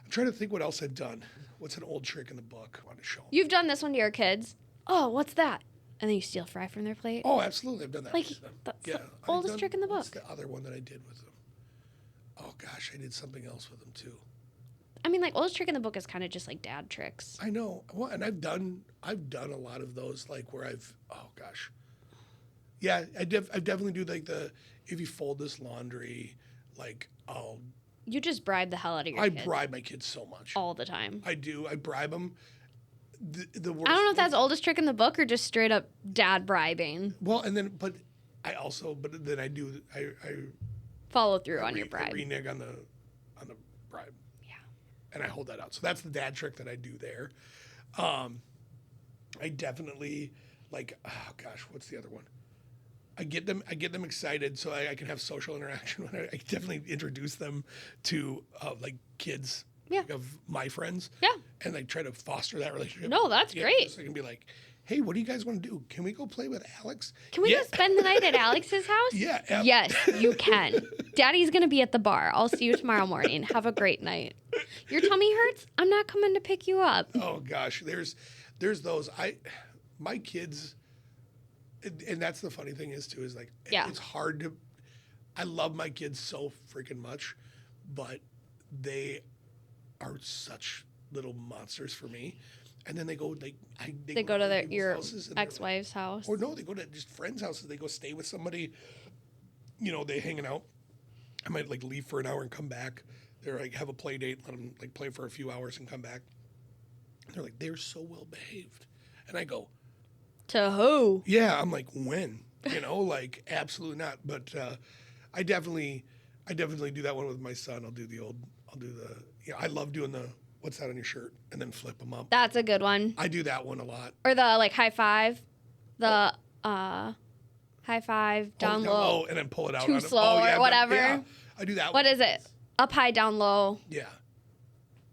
I'm trying to think what else I've done. What's an old trick in the book I want to show them? You've done this one to your kids. Oh, what's that? And then you steal fry from their plate. Oh, absolutely, I've done that. Like that's the oldest trick in the book. What's the other one that I did with them? Oh gosh, I did something else with them too. I mean, like, oldest trick in the book is kind of just like dad tricks. I know. Well, and I've done a lot of those, like where oh gosh. Yeah, I definitely do like if you fold this laundry, like You just bribe the hell out of your kids. I bribe my kids so much. All the time. I do. I bribe them. The worst I don't know if that's oldest trick in the book or just straight up dad bribing. Well, and then, but then I do, I follow through on your bribe. I renege on the bribe. And I hold that out. So that's the dad trick that I do there. I definitely like, oh gosh, what's the other one? I get them excited so I can have social interaction. I definitely introduce them to like kids of my friends. Yeah. And like try to foster that relationship. No, that's great. So I can be like, hey, what do you guys want to do? Can we go play with Alex? Can we go spend the night at Alex's house? Yeah. Yes, you can. Daddy's going to be at the bar. I'll see you tomorrow morning. Have a great night. Your tummy hurts? I'm not coming to pick you up. Oh, gosh. There's those. My kids, and that's the funny thing is, too, is like, it's hard to, I love my kids so freaking much, but they are such little monsters for me. And then they go, they go to your ex-wife's house. Or no, they go to just friends' houses. They go stay with somebody. You know, they hanging out. I might like leave for an hour and come back. They're like have a play date, let them like play for a few hours and come back. And they're like, they're so well behaved. And I go, to who? Yeah, I'm like, when? You know, like absolutely not. But I definitely do that one with my son. I love doing the. What's that on your shirt? And then flip them up. That's a good one. I do that one a lot. Or the like high five, high five down low, and then pull it out. Too slow or whatever. Yeah, I do that. What is it? Up high, down low. Yeah.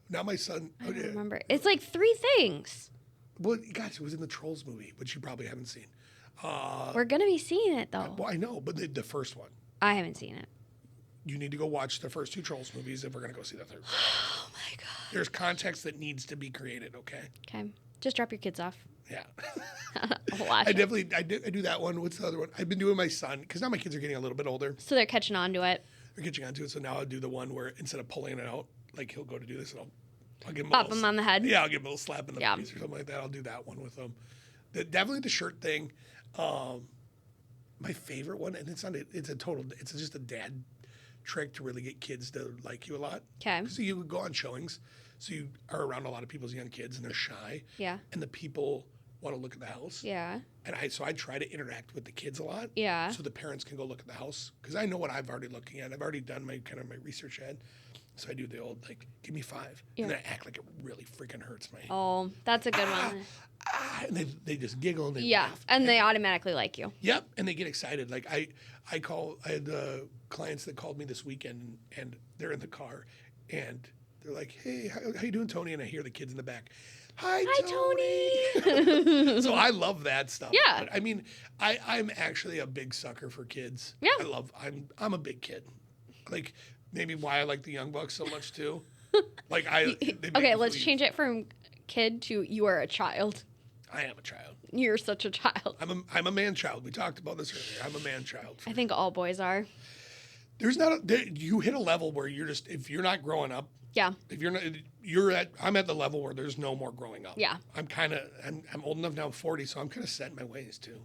Now my son. I don't remember. It's like 3 things. Well, guys, it was in the Trolls movie, which you probably haven't seen. We're gonna be seeing it though. Well, I know, but the first one. I haven't seen it. You need to go watch the first 2 Trolls movies if we're gonna go see the third one. Oh my god. There's context that needs to be created. Okay. Okay. Just drop your kids off. Yeah. I'll watch I do that one. What's the other one? I've been doing my son because now my kids are getting a little bit older. So they're catching on to it. They're catching on to it. So now I'll do the one where instead of pulling it out, like he'll go to do this and I'll give him Bop him on the head. Yeah, I'll give him a little slap in the face or something like that. I'll do that one with them. Definitely the shirt thing. My favorite one, and it's just a dad trick to really get kids to like you a lot. Okay. So you would go on showings, so you are around a lot of people's young kids, and they're shy. Yeah. And the people want to look at the house. Yeah. And I try to interact with the kids a lot. Yeah. So the parents can go look at the house because I know what I've already looking at. I've already done my research ahead. So I do the old like, give me 5, and then I act like it really freaking hurts my. Oh, that's a good one. And they just giggle and they laugh. And they automatically like you. Yep, and they get excited. Like I had clients that called me this weekend, and they're in the car, and they're like, "Hey, how you doing, Tony?" And I hear the kids in the back. Hi, Tony. So I love that stuff. Yeah. But, I mean, I'm actually a big sucker for kids. Yeah. I'm a big kid. Like maybe why I like the Young Bucks so much too. Like they make Okay, me let's believe change it from kid to you are a child. I am a child. You're such a child. I'm a man child. We talked about this earlier. I'm a man child. I think all boys are. There's not you hit a level where you're just, if you're not growing up, Yeah. if you're not, I'm at the level where there's no more growing up. Yeah. I'm old enough now, I'm 40, so I'm kind of set in my ways too.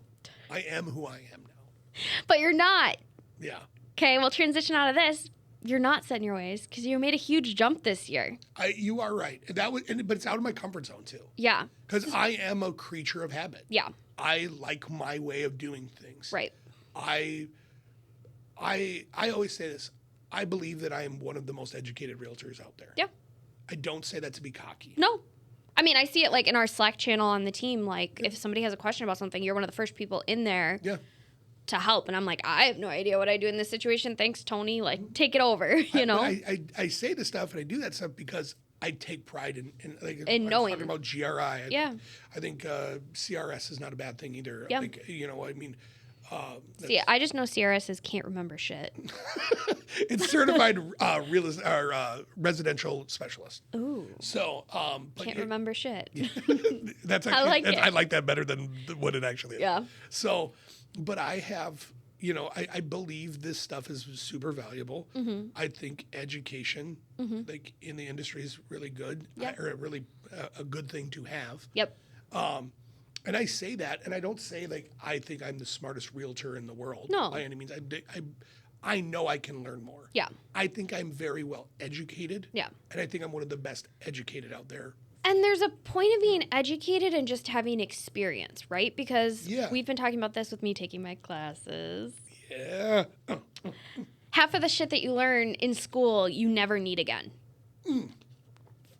I am who I am now. But you're not. Yeah. Okay, we'll transition out of this. You're not set in your ways because you made a huge jump this year. You are right. But it's out of my comfort zone too. Yeah. Because I am a creature of habit. Yeah. I like my way of doing things. Right. I always say this. I believe that I am one of the most educated realtors out there. Yeah. I don't say that to be cocky. No. I mean, I see it like in our Slack channel on the team. Like, if somebody has a question about something, you're one of the first people in there to help. And I'm like, I have no idea what I do in this situation. Thanks, Tony. Like, take it over, you know? I say this stuff and I do that stuff because I take pride in knowing. Talking about GRI. Yeah. I think CRS is not a bad thing either. Yeah. Like, I mean. See, I just know CRSs can't remember shit. It's certified residential specialist. Ooh. So, Can't remember shit. That's actually, I like it. I like that better than what it actually is. Yeah. So, but I have, I believe this stuff is super valuable. Mm-hmm. I think education, like in the industry, is really good, Yep. or really a good thing to have. Yep. And I say that, and I don't say like I think I'm the smartest realtor in the world. No. By any means. I know I can learn more. Yeah. I think I'm very well educated. Yeah. And I think I'm one of the best educated out there. And there's a point of being educated and just having experience, right? Because Yeah. we've been talking about this with me taking my classes. Yeah. Half of the shit that you learn in school, you never need again.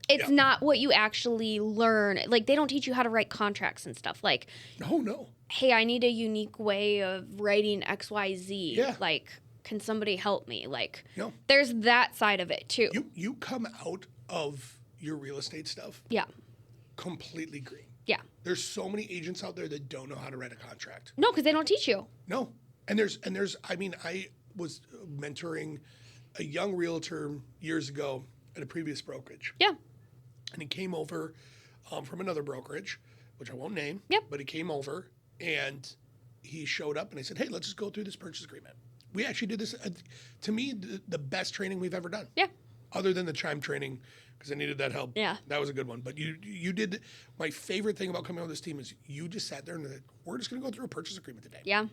It's not what you actually learn. Like, they don't teach you how to write contracts and stuff. Like, No. hey, I need a unique way of writing XYZ. Yeah. Like, can somebody help me? Like, No. there's that side of it, too. You come out of your real estate stuff Yeah. completely green. Yeah. There's so many agents out there that don't know how to write a contract. No, because they don't teach you. No. And there's I mean, I was mentoring a young realtor years ago at a previous brokerage. Yeah. And he came over from another brokerage, which I won't name. Yep. But he came over and he showed up and I said, hey, let's just go through this purchase agreement. We actually did this, to me, the best training we've ever done. Yeah. Other than the chime training, because I needed that help. Yeah. That was a good one. But you did, my favorite thing about coming on this team is you just sat there and said, we're just going to go through a purchase agreement today. Yeah.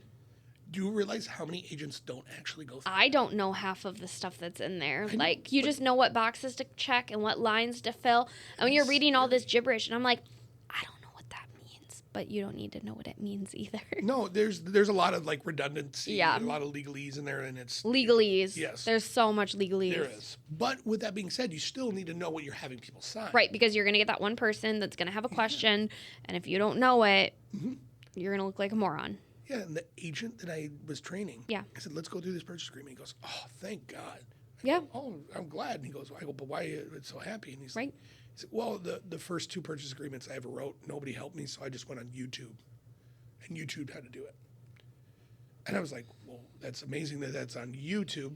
Do you realize how many agents don't actually go through? I don't know half of the stuff that's in there. Like, you just know what boxes to check and what lines to fill. And when you're reading all this gibberish, and I'm like, I don't know what that means. But you don't need to know what it means either. No, there's a lot of like redundancy, Yeah. a lot of legalese in there, and it's Legalese. Yes. There's so much legalese. there is. But with that being said, you still need to know what you're having people sign. Right, because you're going to get that one person that's going to have a question. And if you don't know it, you're going to look like a moron. Yeah, and the agent that I was training, Yeah. I said, let's go through this purchase agreement. He goes, oh, thank God. Yeah. Oh, I'm glad. And he goes, I go, but why are you so happy? And he's Right. like, he said, well, the first two purchase agreements I ever wrote, nobody helped me, so I just went on YouTube and YouTube had to do it. And I was like, well, that's amazing that that's on YouTube.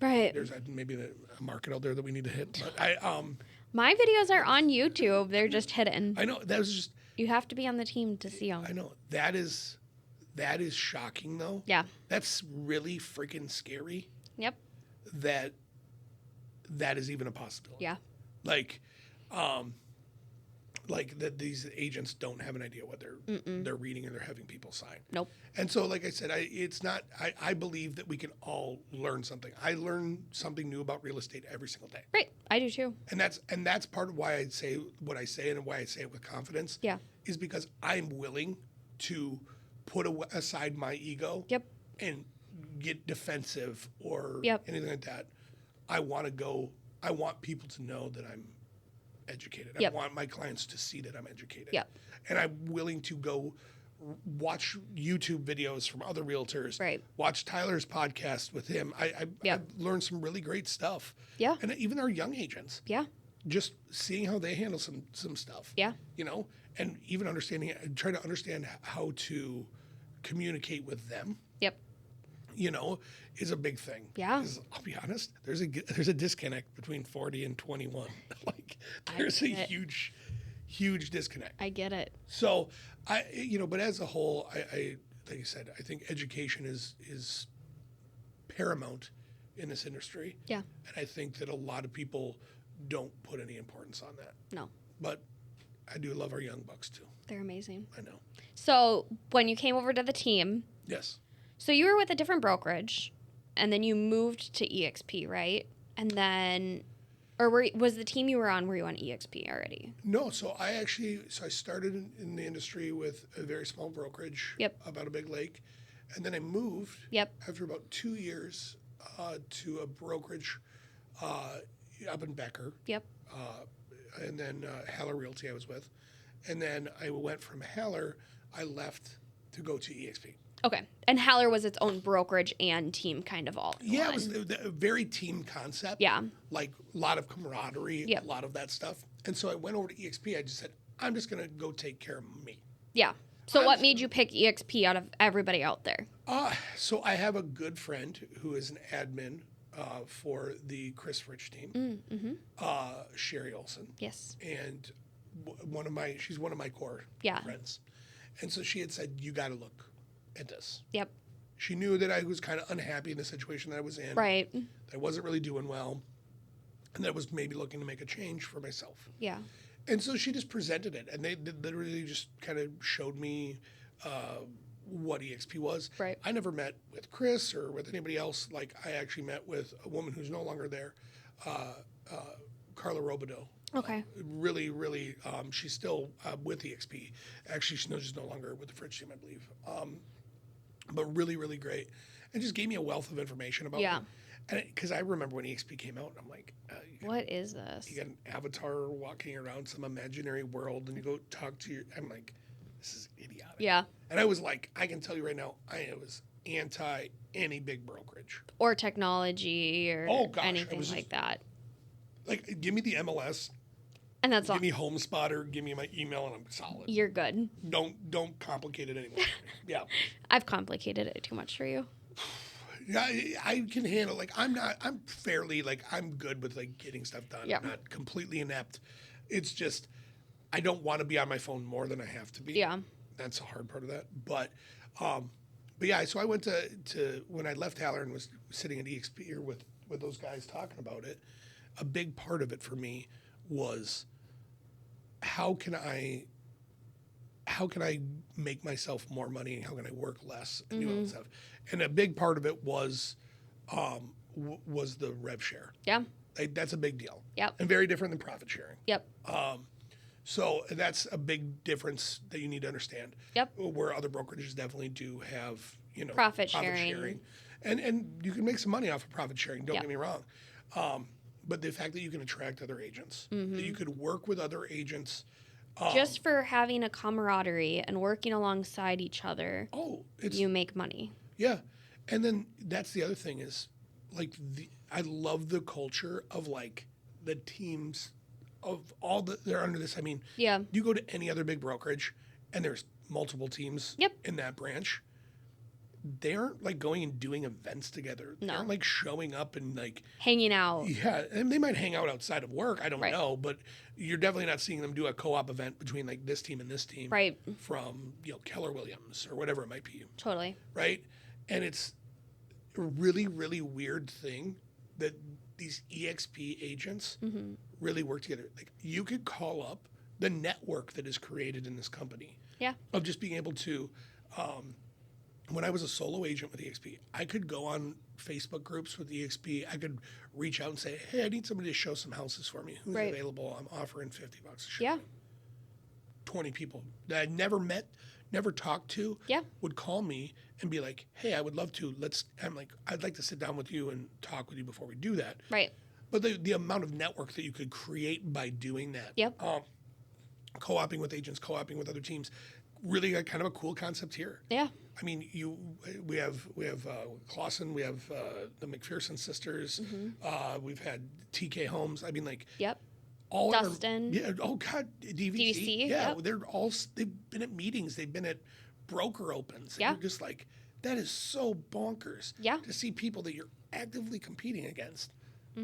Right. There's maybe a market out there that we need to hit. But My videos are on YouTube. They're just hidden. I know that was just, You have to be on the team to see them. I know that is shocking though. Yeah. That's really freaking scary. Yep. That is even a possibility. Yeah. Like that these agents don't have an idea what they're reading and they're having people sign. Nope. And so, like I said, I believe that we can all learn something. I learn something new about real estate every single day. Right. I do too. And that's part of why I say what I say and why I say it with confidence. Yeah. Is because I'm willing to put aside my ego. Yep. And get defensive or Yep. anything like that. I want people to know that I'm educated. Yep. I want my clients to see that I'm educated. Yep. And I'm willing to go watch YouTube videos from other realtors. Right. Watch Tyler's podcast with him. I've learned some really great stuff. Yeah. And even our young agents. Yeah. Just seeing how they handle some stuff. Yeah. And even trying to understand how to communicate with them. Yep. is a big thing. Yeah. 'Cause I'll be honest, there's a disconnect between 40 and 21. Like there's a huge disconnect. I get it. So but as a whole, I like you said, I think education is paramount in this industry. Yeah. And I think that a lot of people don't put any importance on that. No. But I do love our young bucks too. They're amazing. I know. So when you came over to the team, Yes. so you were with a different brokerage, and then you moved to EXP, right? And then, was the team you were on EXP already? No, so I started in the industry with a very small brokerage. Yep. About a big lake, and then I moved. Yep. After about 2 years, to a brokerage up in Becker. Yep. And then Haller Realty I was with, and then I went from Haller. I left to go to EXP. Okay. And Haller was its own brokerage and team kind of all in one. It was a very team concept. Yeah. Like a lot of camaraderie, Yep. a lot of that stuff. And so I went over to EXP. I just said, I'm just going to go take care of me. Yeah. So what made you pick EXP out of everybody out there? So I have a good friend who is an admin for the Chris Rich team, Sherry Olson. Yes. And she's one of my core friends. And so she had said, you got to look at this. Yep. She knew that I was kind of unhappy in the situation that I was in. Right. That I wasn't really doing well. And that I was maybe looking to make a change for myself. Yeah. And so she just presented it. And they literally just kind of showed me what EXP was. Right. I never met with Chris or with anybody else. Like, I actually met with a woman who's no longer there, Carla Robideau. Okay. Really, really, she's still with EXP. Actually, she's no longer with the Fridge team, I believe. But really, really great. And just gave me a wealth of information about it. And because I remember when EXP came out, I'm like, what is this? You got an avatar walking around some imaginary world, and you go talk to I'm like, this is idiotic. Yeah. And I was like, I can tell you right now, I was anti any big brokerage. Or technology or anything like that. Like, give me the MLS. And that's all. Give me HomeSpotter, give me my email, and I'm solid. You're good. Don't complicate it anymore. Yeah. I've complicated it too much for you. Yeah, I can handle, I'm fairly, I'm good with, getting stuff done. Yep. I'm not completely inept. It's just, I don't want to be on my phone more than I have to be. Yeah. That's a hard part of that. But yeah, so I went to when I left Haller and was sitting at EXP or with those guys talking about it, a big part of it for me was how can I make myself more money and how can I work less and do all that stuff. And a big part of it was the rev share. Yeah. That's a big deal. Yep. And very different than profit sharing. Yep. So that's a big difference that you need to understand. Yep. Where other brokerages definitely do have, profit sharing. And you can make some money off of profit sharing, don't get me wrong. But the fact that you can attract other agents, that you could work with other agents. Just for having a camaraderie and working alongside each other, you make money. Yeah. And then that's the other thing is, I love the culture of, the teams of all they're under this. I mean, you go to any other big brokerage and there's multiple teams in that branch. They aren't going and doing events together. They aren't showing up and hanging out. Yeah, and they might hang out outside of work. I don't know, but you're definitely not seeing them do a co-op event between this team and this team. Right. From Keller Williams or whatever it might be. Totally. Right, and it's a really, really weird thing that these EXP agents really work together. You could call up the network that is created in this company. Yeah. Of just being able to. When I was a solo agent with EXP, I could go on Facebook groups with EXP. I could reach out and say, hey, I need somebody to show some houses for me. Who's available? I'm offering $50 a show. Yeah. 20 people that I'd never met, never talked to, would call me and be like, hey, I would love to. I'm like, I'd like to sit down with you and talk with you before we do that. Right. But the amount of network that you could create by doing that, co-oping with agents, co-oping with other teams, really got kind of a cool concept here. Yeah. I mean, we have Clausen, we have the McPherson sisters, we've had TK Homes. I mean, all Dustin. DVC. Yeah, they've been at meetings, they've been at broker opens. Yeah. They're just That is so bonkers. Yeah. To see people that you're actively competing against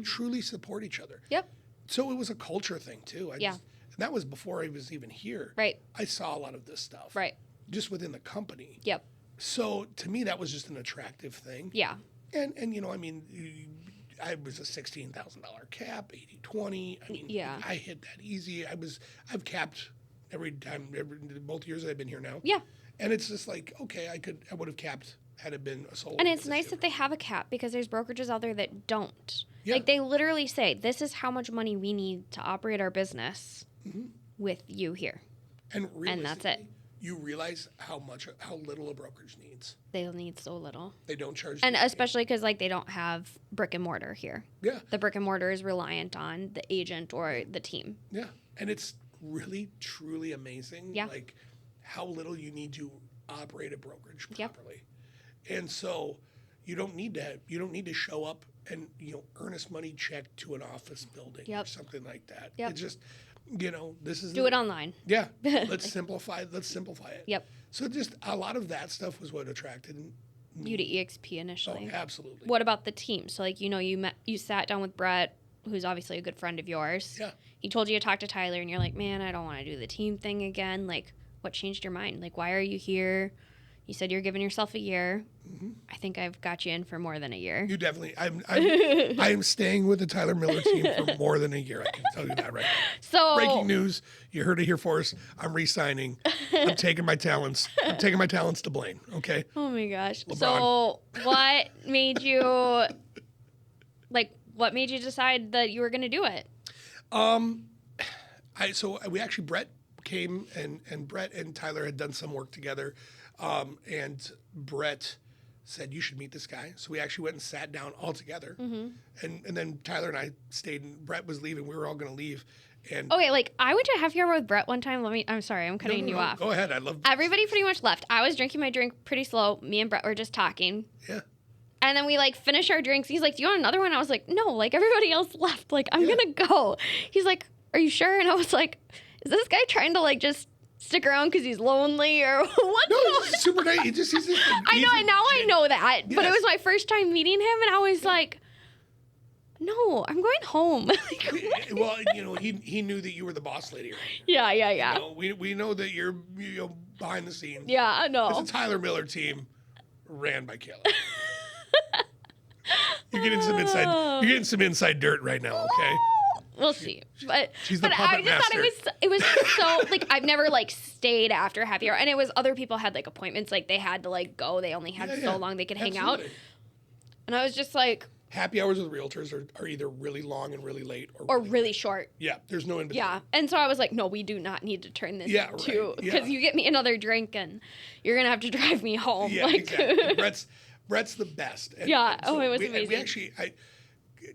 truly support each other. Yep. So it was a culture thing too. And that was before I was even here. Right. I saw a lot of this stuff. Right. Just within the company. Yep. So to me, that was just an attractive thing. Yeah. And I mean, I was a $16,000 cap, 80/20. I mean, I hit that easy. I've capped every both years that I've been here now. Yeah. And it's just like, okay, I would have capped had it been a solo. And it's nice that they have a cap because there's brokerages out there that don't. Yeah. Like they literally say, this is how much money we need to operate our business with you here. And that's it. You realize how little a brokerage needs. They'll need so little. They don't charge. And especially because like they don't have brick and mortar here. Yeah. The brick and mortar is reliant on the agent or the team. Yeah. And it's really, truly amazing. Yeah. Like how little you need to operate a brokerage properly. Yep. And so you don't need to show up and earnest money check to an office building or something like that. Yep. It's just this is do it online. Yeah. Let's simplify it. Yep. So just a lot of that stuff was what attracted me. You to EXP initially. Oh, absolutely. What about the team? So like you sat down with Brett, who's obviously a good friend of yours. Yeah. He told you to talk to Tyler and you're like, man, I don't want to do the team thing again. Like what changed your mind? Like why are you here? You said you're giving yourself a year. Mm-hmm. I think I've got you in for more than a year. You definitely. I'm staying with the Tyler Miller team for more than a year. I can tell you that right now. So breaking news. You heard it here first. I'm re-signing. I'm taking my talents. To Blaine. Okay. Oh my gosh. LeBron. So what made you decide that you were going to do it? We actually Brett came and Brett and Tyler had done some work together. And Brett said, you should meet this guy. So we actually went and sat down all together. Mm-hmm. And then Tyler and I stayed, and Brett was leaving. We were all going to leave. And okay, like I went to a happy hour with Brett one time. I'm sorry, I'm cutting you off. Go ahead. I love Everybody pretty much left. I was drinking my drink pretty slow. Me and Brett were just talking. Yeah. And then we finished our drinks. He's like, do you want another one? I was like, no, everybody else left. I'm going to go. He's like, are you sure? And I was like, is this guy trying to just stick around because he's lonely or what? No, he's super nice. He's just I know, and now I know that. Yes. But it was my first time meeting him, and I was like, no, I'm going home. Well, he knew that you were the boss lady. Right? Yeah. We know that you're behind the scenes. Yeah, I know. It's a Tyler Miller team ran by Kayla. You're getting some inside dirt right now, okay? We'll see. But she's the I puppet just master. thought it was so I've never stayed after happy hour, and it was other people had appointments, they had to go. They only had so long they could hang out. And I was just like, happy hours with realtors are either really long and really late or really short. Yeah, there's no in between. Yeah. And so I was like, no, we do not need to turn this into right. because you get me another drink and you're going to have to drive me home. Yeah, exactly. Brett's the best. And, and so it was amazing. We actually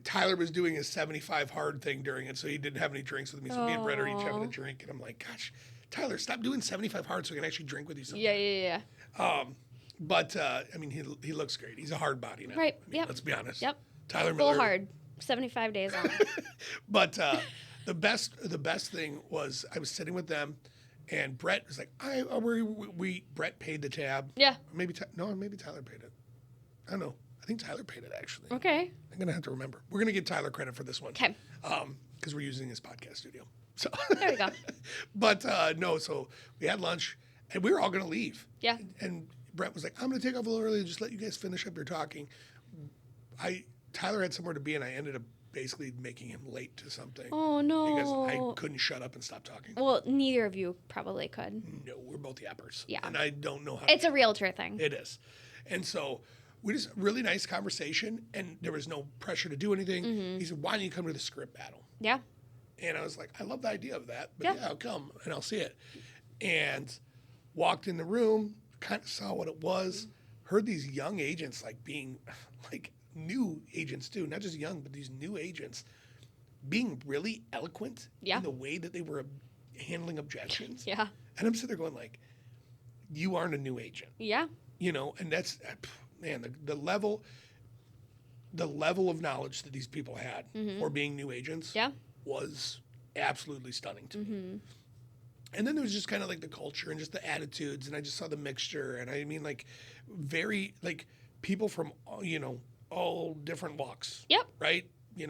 Tyler was doing his 75 hard thing during it, so he didn't have any drinks with me. So me and Brett are each having a drink, and I'm like, gosh, Tyler, stop doing 75 hard so I can actually drink with you sometime. Yeah. But he looks great. He's a hard body now. Right. Yep. Let's be honest. Yep. Tyler Full Miller. hard. 75 days on. But the best thing was I was sitting with them, and Brett was like, Brett paid the tab. Yeah. Maybe Tyler paid it. I don't know. I think Tyler paid it, actually. Okay. I'm going to have to remember. We're going to give Tyler credit for this one. Okay. Because we're using his podcast studio. So there we go. But no, so we had lunch, and we were all going to leave. Yeah. And Brett was like, I'm going to take off a little early and just let you guys finish up your talking. Tyler had somewhere to be, and I ended up basically making him late to something. Oh, no. Because I couldn't shut up and stop talking. Well, neither of you probably could. No, we're both yappers. Yeah. And I don't know how. It's a realtor thing. It is. And so we just really nice conversation, and there was no pressure to do anything. Mm-hmm. He said, why don't you come to the script battle? Yeah. And I was like, I love the idea of that, but yeah, I'll come and I'll see it. And walked in the room, kind of saw what it was, heard these young agents being new agents too, not just young, but these new agents being really eloquent in the way that they were handling objections. Yeah. And I'm sitting there going you aren't a new agent. Yeah. And that's, man, the level of knowledge that these people had for being new agents was absolutely stunning to me. And then there was just kind of like the culture and just the attitudes, and I just saw the mixture, and I mean, like, very, like, people from, all different walks. Yep. Right?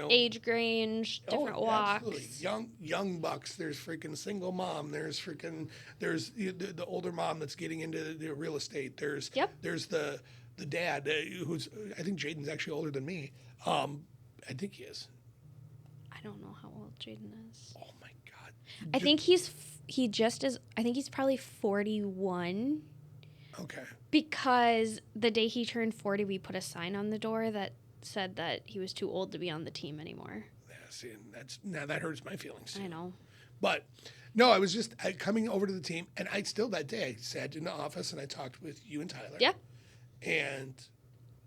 Age range, different walks. Absolutely. Young bucks. There's freaking single mom. There's the older mom that's getting into the real estate. There's the dad who's, I think Jaden's actually older than me. I think he is. I don't know how old Jaden is. Oh my God. I think I think he's probably 41. Okay. Because the day he turned 40, we put a sign on the door that said that he was too old to be on the team anymore. Yeah, see, now that hurts my feelings too. I know. But no, I was just coming over to the team, and that day I sat in the office and I talked with you and Tyler. Yeah. And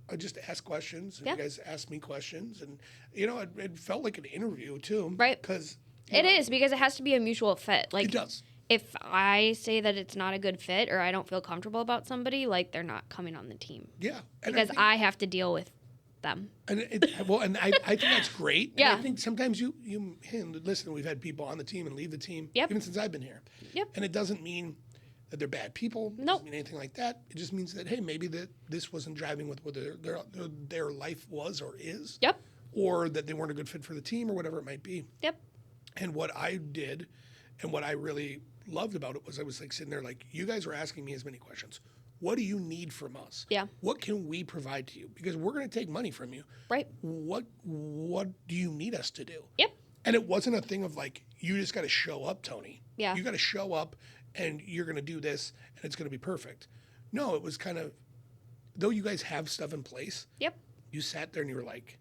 I just asked questions, and you guys asked me questions, and it felt like an interview too. Right. Because it is, because it has to be a mutual fit. Like, it does. If I say that it's not a good fit or I don't feel comfortable about somebody, like, they're not coming on the team. Yeah. Because I have to deal with them. And I think that's great. Yeah. And I think sometimes listen, we've had people on the team and leave the team, even since I've been here. Yep. And it doesn't mean that they're bad people. It doesn't mean anything like that. It just means that, hey, maybe that this wasn't driving with what their life was or is. Yep. Or that they weren't a good fit for the team or whatever it might be. Yep. And what I did and what I really loved about it was I was like sitting there like, you guys were asking me as many questions. What do you need from us? Yeah. What can we provide to you? Because we're going to take money from you. Right. What do you need us to do? Yep. And it wasn't a thing of like, you just got to show up, Tony. Yeah. You got to show up and you're going to do this and it's going to be perfect. No, it was kind of, though you guys have stuff in place. Yep. You sat there and you were like,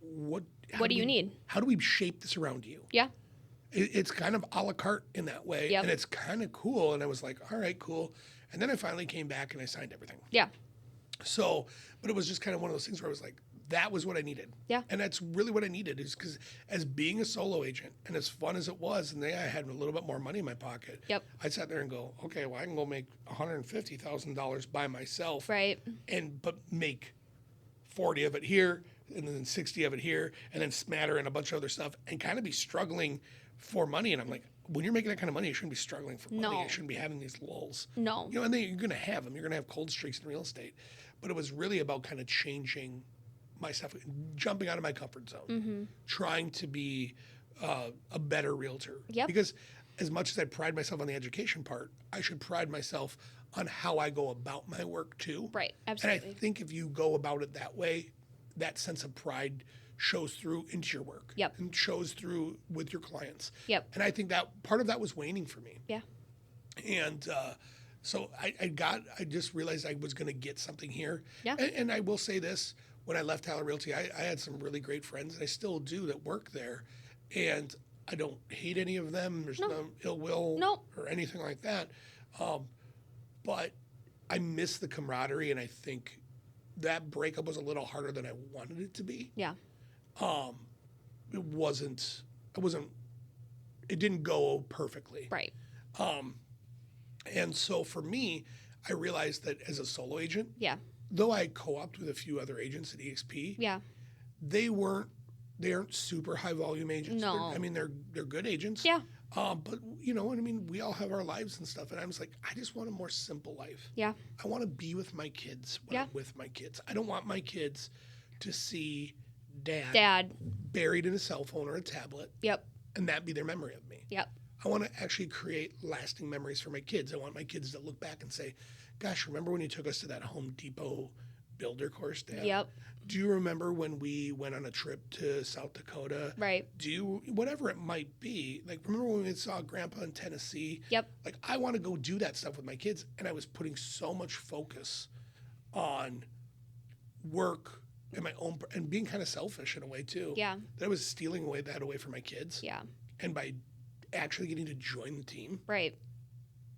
what do you need? How do we shape this around you? Yeah. It's kind of a la carte in that way. Yep. And it's kind of cool. And I was like, all right, cool. And then I finally came back and I signed everything. Yeah. So, but it was just kind of one of those things where I was like, that was what I needed. Yeah. And that's really what I needed, is because as being a solo agent and as fun as it was, and I had a little bit more money in my pocket. Yep. I sat there and go, okay, well, I can go make $150,000 by myself. Right. But make 40 of it here and then 60 of it here and then smatter and a bunch of other stuff and kind of be struggling for money. And I'm like, when you're making that kind of money, you shouldn't be struggling for money. No. You shouldn't be having these lulls. No. And then you're going to have them. You're going to have cold streaks in real estate. But it was really about kind of changing myself, jumping out of my comfort zone, trying to be a better realtor. Yep. Because as much as I pride myself on the education part, I should pride myself on how I go about my work too. Right. Absolutely. And I think if you go about it that way, that sense of pride shows through into your work. Yep. And shows through with your clients. Yep. And I think that part of that was waning for me. Yeah. And so I just realized I was going to get something here. Yeah. And I will say this, when I left Tyler Realty, I had some really great friends, and I still do, that work there. And I don't hate any of them. There's no ill will or anything like that. But I miss the camaraderie, and I think that breakup was a little harder than I wanted it to be. Yeah. It didn't go perfectly. Right. And so for me, I realized that as a solo agent, Yeah. though I co-opted with a few other agents at EXP, Yeah. they aren't super high volume agents. No. They're good agents. Yeah. But you know what I mean? We all have our lives and stuff. And I was like, I just want a more simple life. Yeah. I want to be with my kids when I'm with my kids. I don't want my kids to see dad buried in a cell phone or a tablet. Yep. And that be their memory of me. Yep. I want to actually create lasting memories for my kids. I want my kids to look back and say, gosh, remember when you took us to that Home Depot builder course, Dad? Yep. Do you remember when we went on a trip to South Dakota? Right. Whatever it might be, like, remember when we saw Grandpa in Tennessee? Yep. Like, I want to go do that stuff with my kids. And I was putting so much focus on work and my own, and being kind of selfish in a way too. Yeah. That I was stealing that away from my kids. Yeah. And by actually getting to join the team, Right.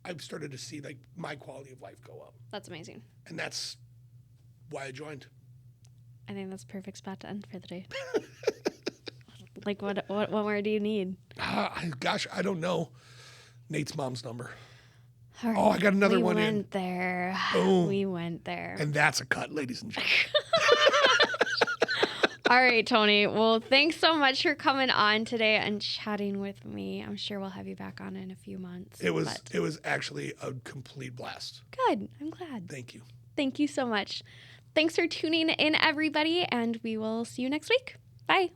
I've started to see like my quality of life go up. That's amazing. And that's why I joined. I think that's a perfect spot to end for the day. Like, what more do you need? Gosh, I don't know. Nate's mom's number. All right. Oh, I got another one in. We went there. Boom. We went there. And that's a cut, ladies and gentlemen. All right, Tony. Well, thanks so much for coming on today and chatting with me. I'm sure we'll have you back on in a few months. It was actually a complete blast. Good. I'm glad. Thank you. Thank you so much. Thanks for tuning in, everybody, and we will see you next week. Bye.